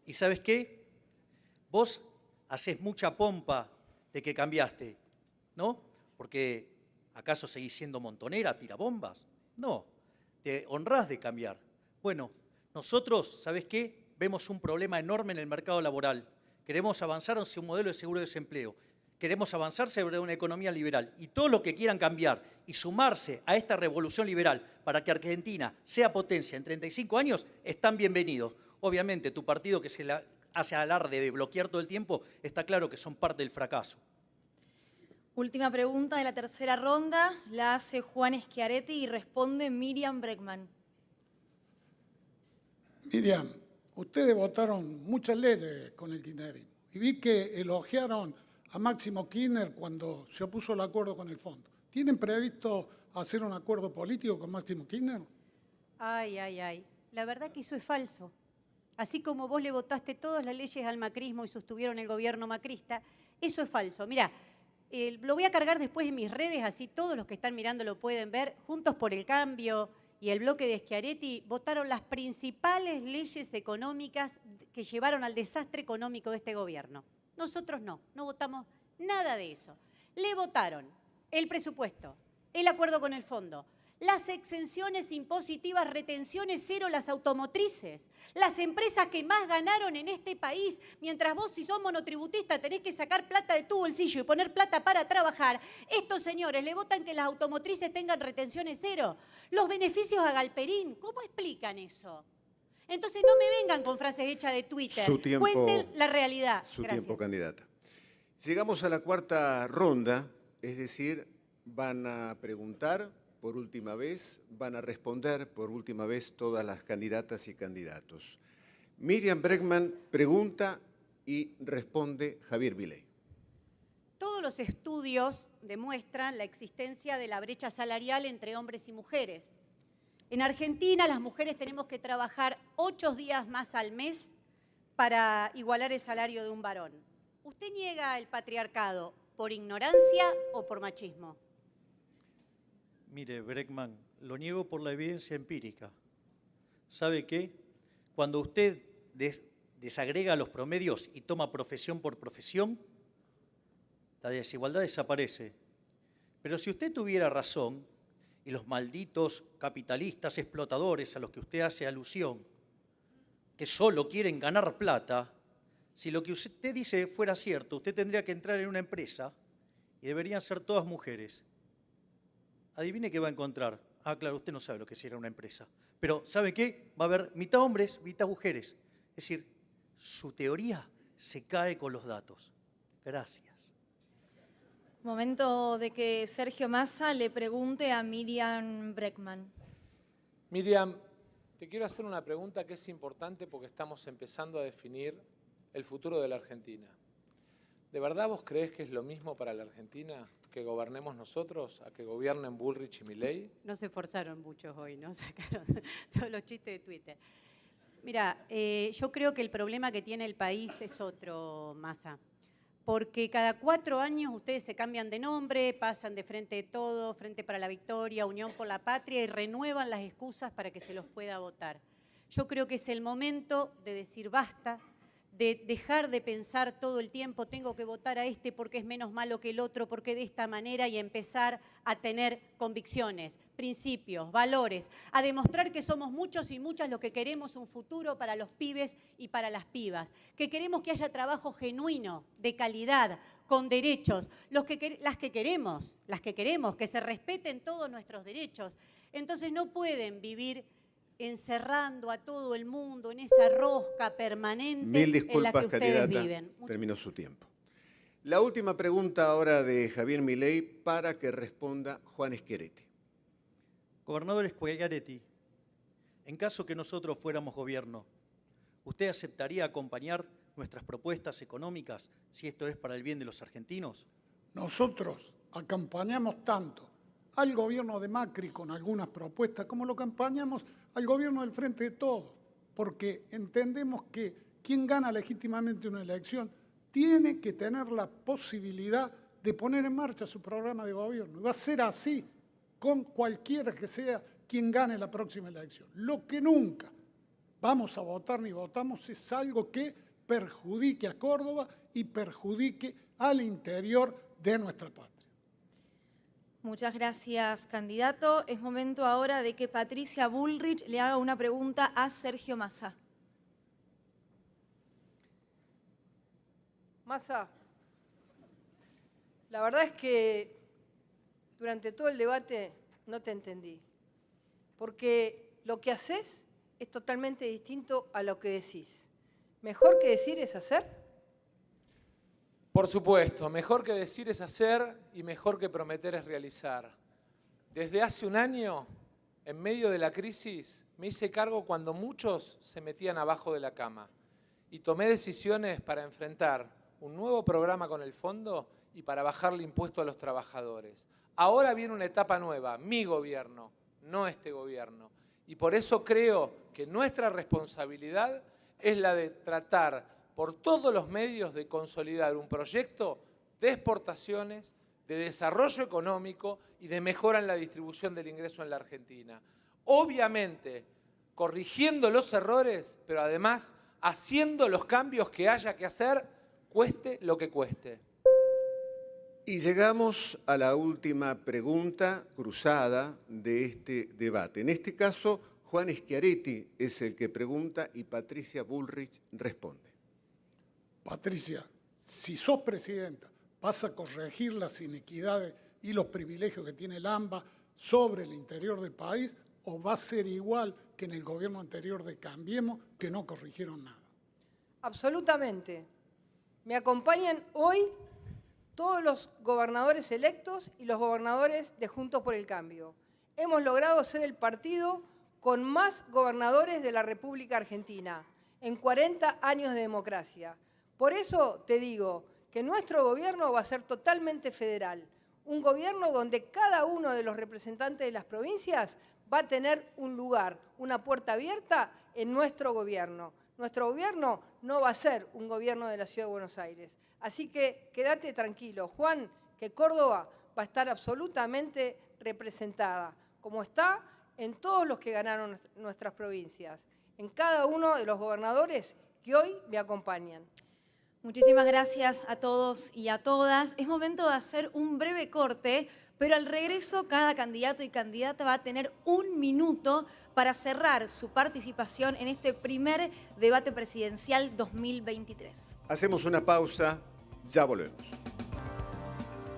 ¿Y sabés qué? Vos hacés mucha pompa de que cambiaste, ¿no? Porque ¿acaso seguís siendo montonera, tirabombas? No, te honrás de cambiar. Bueno, nosotros, ¿sabés qué? Vemos un problema enorme en el mercado laboral. Queremos avanzar hacia un modelo de seguro de desempleo. Queremos avanzar sobre una economía liberal. Y todos los que quieran cambiar y sumarse a esta revolución liberal para que Argentina sea potencia en 35 años, están bienvenidos. Obviamente, tu partido que se hace alarde de bloquear todo el tiempo, está claro que son parte del fracaso. Última pregunta de la tercera ronda, la hace Juan Schiaretti y responde Miriam Bregman. Miriam, ustedes votaron muchas leyes con el kirchnerismo y vi que elogiaron a Máximo Kirchner cuando se opuso al acuerdo con el fondo. ¿Tienen previsto hacer un acuerdo político con Máximo Kirchner? Ay, ay, ay. La verdad que eso es falso. Así como vos le votaste todas las leyes al macrismo y sostuvieron el gobierno macrista, eso es falso. Mirá, lo voy a cargar después en mis redes, así todos los que están mirando lo pueden ver. Juntos por el Cambio y el bloque de Schiaretti votaron las principales leyes económicas que llevaron al desastre económico de este gobierno. Nosotros no votamos nada de eso. Le votaron el presupuesto, el acuerdo con el fondo, las exenciones impositivas, retenciones cero, las automotrices, las empresas que más ganaron en este país, mientras vos, si sos monotributista, tenés que sacar plata de tu bolsillo y poner plata para trabajar. Estos señores le votan que las automotrices tengan retenciones cero. Los beneficios a Galperín, ¿cómo explican eso? Entonces no me vengan con frases hechas de Twitter. Cuenten la realidad. Su Gracias. tiempo, candidata. Llegamos a la cuarta ronda, es decir, van a preguntar por última vez, van a responder por última vez todas las candidatas y candidatos. Miriam Bregman pregunta y responde Javier Milei. Todos los estudios demuestran la existencia de la brecha salarial entre hombres y mujeres. En Argentina las mujeres tenemos que trabajar 8 días más al mes para igualar el salario de un varón. ¿Usted niega el patriarcado por ignorancia o por machismo? Mire, Bregman, lo niego por la evidencia empírica. ¿Sabe qué? Cuando usted desagrega los promedios y toma profesión por profesión, la desigualdad desaparece. Pero si usted tuviera razón, y los malditos capitalistas explotadores a los que usted hace alusión, que solo quieren ganar plata, si lo que usted dice fuera cierto, usted tendría que entrar en una empresa y deberían ser todas mujeres. Adivine qué va a encontrar. Ah, claro, usted no sabe lo que es ir a una empresa. Pero, ¿sabe qué? Va a haber mitad hombres, mitad mujeres. Es decir, su teoría se cae con los datos. Gracias. Momento de que Sergio Massa le pregunte a Miriam Bregman. Miriam, te quiero hacer una pregunta que es importante porque estamos empezando a definir el futuro de la Argentina. ¿De verdad vos creés que es lo mismo para la Argentina que gobernemos nosotros a que gobiernen Bullrich y Milei? No se esforzaron muchos hoy, ¿no? Sacaron todos los chistes de Twitter. Mira, yo creo que el problema que tiene el país es otro, Massa. Porque cada 4 años ustedes se cambian de nombre, pasan de Frente de Todos, Frente para la Victoria, Unión por la Patria y renuevan las excusas para que se los pueda votar. Yo creo que es el momento de decir basta, de dejar de pensar todo el tiempo, tengo que votar a este porque es menos malo que el otro, porque de esta manera, y empezar a tener convicciones, principios, valores, a demostrar que somos muchos y muchas los que queremos un futuro para los pibes y para las pibas, que queremos que haya trabajo genuino, de calidad, con derechos, las que queremos, que se respeten todos nuestros derechos. Entonces no pueden vivir encerrando a todo el mundo en esa rosca permanente Mil disculpas, en la que ustedes candidata. viven. Terminó su tiempo. La última pregunta ahora de Javier Milei para que responda Juan Schiaretti. Gobernador Schiaretti, en caso que nosotros fuéramos gobierno, ¿usted aceptaría acompañar nuestras propuestas económicas si esto es para el bien de los argentinos? Nosotros acompañamos tanto al gobierno de Macri con algunas propuestas, como lo acompañamos al gobierno del Frente de Todos, porque entendemos que quien gana legítimamente una elección tiene que tener la posibilidad de poner en marcha su programa de gobierno. Y va a ser así con cualquiera que sea quien gane la próxima elección. Lo que nunca vamos a votar ni votamos es algo que perjudique a Córdoba y perjudique al interior de nuestra patria. Muchas gracias, candidato. Es momento ahora de que Patricia Bullrich le haga una pregunta a Sergio Massa. Massa, la verdad es que durante todo el debate no te entendí, porque lo que haces es totalmente distinto a lo que decís. ¿Mejor que decir es hacer? Por supuesto, mejor que decir es hacer y mejor que prometer es realizar. Desde hace un año, en medio de la crisis, me hice cargo cuando muchos se metían abajo de la cama y tomé decisiones para enfrentar un nuevo programa con el fondo y para bajarle impuesto a los trabajadores. Ahora viene una etapa nueva, mi gobierno, no este gobierno. Y por eso creo que nuestra responsabilidad es la de tratar por todos los medios de consolidar un proyecto de exportaciones, de desarrollo económico y de mejora en la distribución del ingreso en la Argentina. Obviamente, corrigiendo los errores, pero además haciendo los cambios que haya que hacer, cueste lo que cueste. Y llegamos a la última pregunta cruzada de este debate. En este caso, Juan Schiaretti es el que pregunta y Patricia Bullrich responde. Patricia, si sos presidenta, ¿vas a corregir las inequidades y los privilegios que tiene el AMBA sobre el interior del país o va a ser igual que en el gobierno anterior de Cambiemos, que no corrigieron nada? Absolutamente. Me acompañan hoy todos los gobernadores electos y los gobernadores de Juntos por el Cambio. Hemos logrado ser el partido con más gobernadores de la República Argentina en 40 años de democracia. Por eso te digo que nuestro gobierno va a ser totalmente federal, un gobierno donde cada uno de los representantes de las provincias va a tener un lugar, una puerta abierta en nuestro gobierno. Nuestro gobierno no va a ser un gobierno de la Ciudad de Buenos Aires. Así que quédate tranquilo, Juan, que Córdoba va a estar absolutamente representada, como está en todos los que ganaron nuestras provincias, en cada uno de los gobernadores que hoy me acompañan. Muchísimas gracias a todos y a todas. Es momento de hacer un breve corte pero al regreso cada candidato y candidata va a tener 1 minuto para cerrar su participación en este primer debate presidencial 2023. Hacemos una pausa, ya volvemos.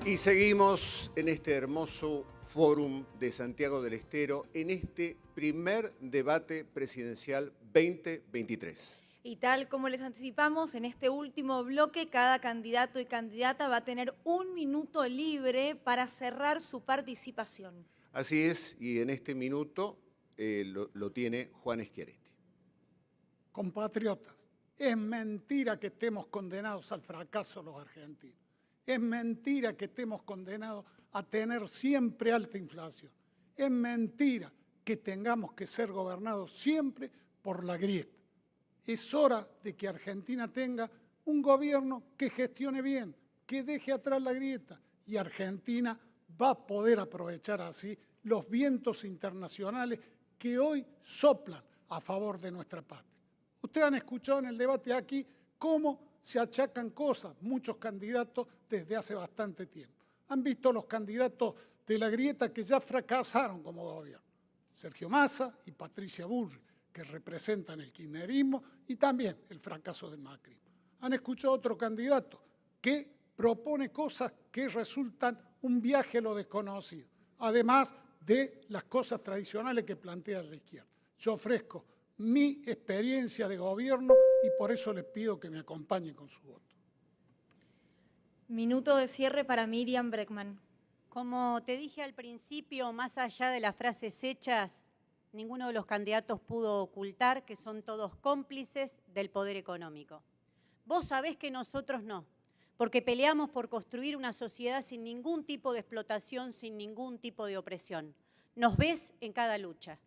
Y seguimos en este hermoso fórum de Santiago del Estero, en este primer debate presidencial 2023. Y tal como les anticipamos, en este último bloque, cada candidato y candidata va a tener 1 minuto libre para cerrar su participación. Así es, y en este minuto lo tiene Juan Schiaretti. Compatriotas, es mentira que estemos condenados al fracaso los argentinos. Es mentira que estemos condenados a tener siempre alta inflación. Es mentira que tengamos que ser gobernados siempre por la grieta. Es hora de que Argentina tenga un gobierno que gestione bien, que deje atrás la grieta, y Argentina va a poder aprovechar así los vientos internacionales que hoy soplan a favor de nuestra patria. Ustedes han escuchado en el debate aquí cómo se achacan cosas muchos candidatos desde hace bastante tiempo. Han visto los candidatos de la grieta que ya fracasaron como gobierno. Sergio Massa y Patricia Bullrich, que representan el kirchnerismo y también el fracaso del macrismo. Han escuchado otro candidato que propone cosas que resultan un viaje a lo desconocido, además de las cosas tradicionales que plantea la izquierda. Yo ofrezco mi experiencia de gobierno y por eso les pido que me acompañen con su voto. Minuto de cierre para Miriam Bregman. Como te dije al principio, más allá de las frases hechas, ninguno de los candidatos pudo ocultar que son todos cómplices del poder económico. Vos sabés que nosotros no, porque peleamos por construir una sociedad sin ningún tipo de explotación, sin ningún tipo de opresión. Nos ves en cada lucha.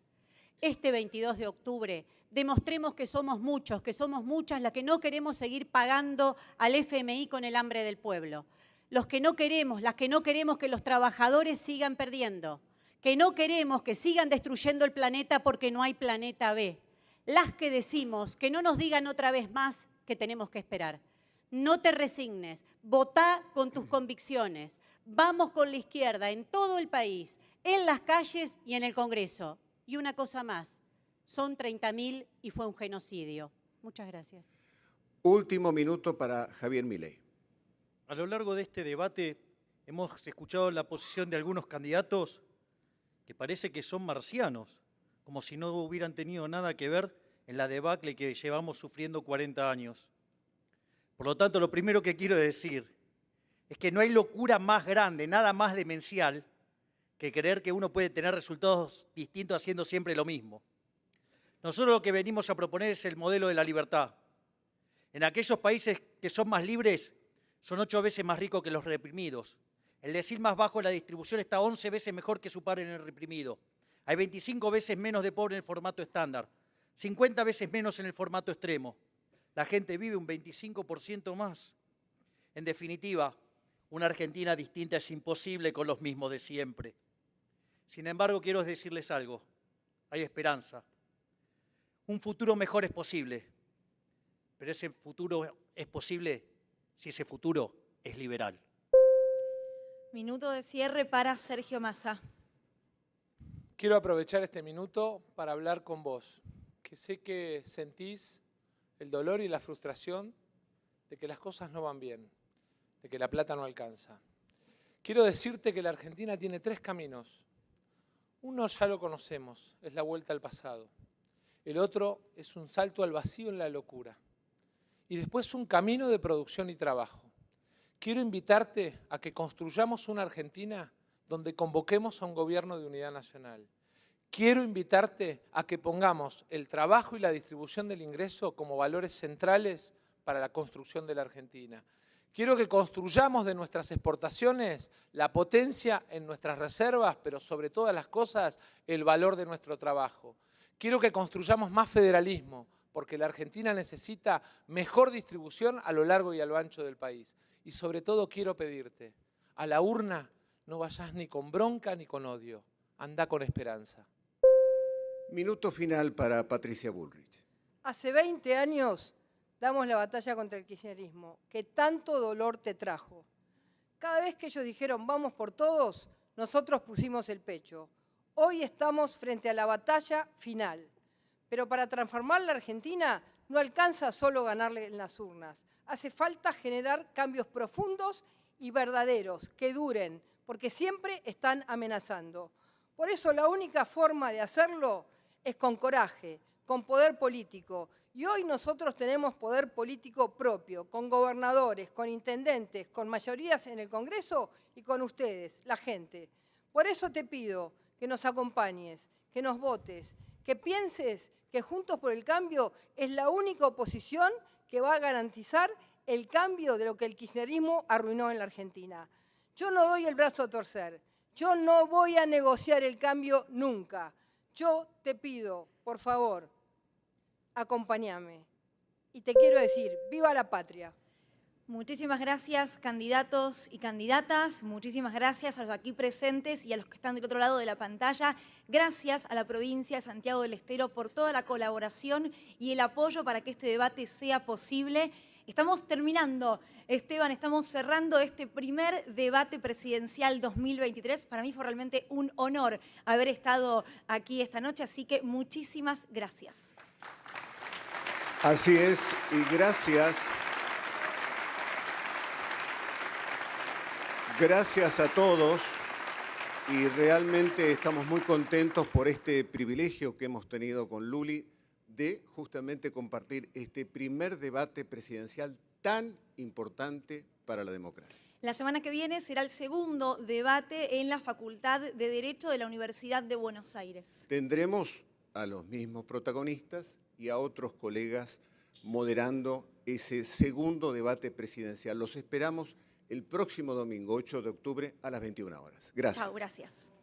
Este 22 de octubre demostremos que somos muchos, que somos muchas las que no queremos seguir pagando al FMI con el hambre del pueblo. Los que no queremos, las que no queremos que los trabajadores sigan perdiendo, que no queremos que sigan destruyendo el planeta porque no hay planeta B. Las que decimos que no nos digan otra vez más que tenemos que esperar. No te resignes, votá con tus convicciones. Vamos con la izquierda en todo el país, en las calles y en el Congreso. Y una cosa más, son 30.000 y fue un genocidio. Muchas gracias. Último minuto para Javier Milei. A lo largo de este debate hemos escuchado la posición de algunos candidatos que parece que son marcianos, como si no hubieran tenido nada que ver en la debacle que llevamos sufriendo 40 años. Por lo tanto, lo primero que quiero decir es que no hay locura más grande, nada más demencial, que creer que uno puede tener resultados distintos haciendo siempre lo mismo. Nosotros lo que venimos a proponer es el modelo de la libertad. En aquellos países que son más libres, son 8 veces más ricos que los reprimidos. El decil más bajo de la distribución está 11 veces mejor que su par en el reprimido. Hay 25 veces menos de pobre en el formato estándar, 50 veces menos en el formato extremo. La gente vive un 25% más. En definitiva, una Argentina distinta es imposible con los mismos de siempre. Sin embargo, quiero decirles algo. Hay esperanza. Un futuro mejor es posible, pero ese futuro es posible si ese futuro es liberal. Minuto de cierre para Sergio Massa. Quiero aprovechar este minuto para hablar con vos, que sé que sentís el dolor y la frustración de que las cosas no van bien, de que la plata no alcanza. Quiero decirte que la Argentina tiene 3 caminos. Uno ya lo conocemos, es la vuelta al pasado. El otro es un salto al vacío en la locura. Y después un camino de producción y trabajo. Quiero invitarte a que construyamos una Argentina donde convoquemos a un gobierno de unidad nacional. Quiero invitarte a que pongamos el trabajo y la distribución del ingreso como valores centrales para la construcción de la Argentina. Quiero que construyamos de nuestras exportaciones la potencia en nuestras reservas, pero sobre todas las cosas el valor de nuestro trabajo. Quiero que construyamos más federalismo, porque la Argentina necesita mejor distribución a lo largo y a lo ancho del país. Y sobre todo quiero pedirte, a la urna no vayas ni con bronca ni con odio, anda con esperanza. Minuto final para Patricia Bullrich. Hace 20 años damos la batalla contra el kirchnerismo, que tanto dolor te trajo. Cada vez que ellos dijeron vamos por todos, nosotros pusimos el pecho. Hoy estamos frente a la batalla final. Pero para transformar la Argentina no alcanza solo ganarle en las urnas. Hace falta generar cambios profundos y verdaderos, que duren, porque siempre están amenazando. Por eso la única forma de hacerlo es con coraje, con poder político. Y hoy nosotros tenemos poder político propio, con gobernadores, con intendentes, con mayorías en el Congreso y con ustedes, la gente. Por eso te pido que nos acompañes, que nos votes, que pienses que Juntos por el Cambio es la única oposición que va a garantizar el cambio de lo que el kirchnerismo arruinó en la Argentina. Yo no doy el brazo a torcer, yo no voy a negociar el cambio nunca. Yo te pido, por favor, acompáñame. Y te quiero decir, ¡viva la patria! Muchísimas gracias, candidatos y candidatas. Muchísimas gracias a los aquí presentes y a los que están del otro lado de la pantalla. Gracias a la provincia de Santiago del Estero por toda la colaboración y el apoyo para que este debate sea posible. Estamos terminando, Esteban, estamos cerrando este primer debate presidencial 2023. Para mí fue realmente un honor haber estado aquí esta noche, así que muchísimas gracias. Así es, y gracias. Gracias a todos y realmente estamos muy contentos por este privilegio que hemos tenido con Luli de justamente compartir este primer debate presidencial tan importante para la democracia. La semana que viene será el segundo debate en la Facultad de Derecho de la Universidad de Buenos Aires. Tendremos a los mismos protagonistas y a otros colegas moderando ese segundo debate presidencial. Los esperamos el próximo domingo, 8 de octubre, a las 21 horas. Gracias. Chao, gracias.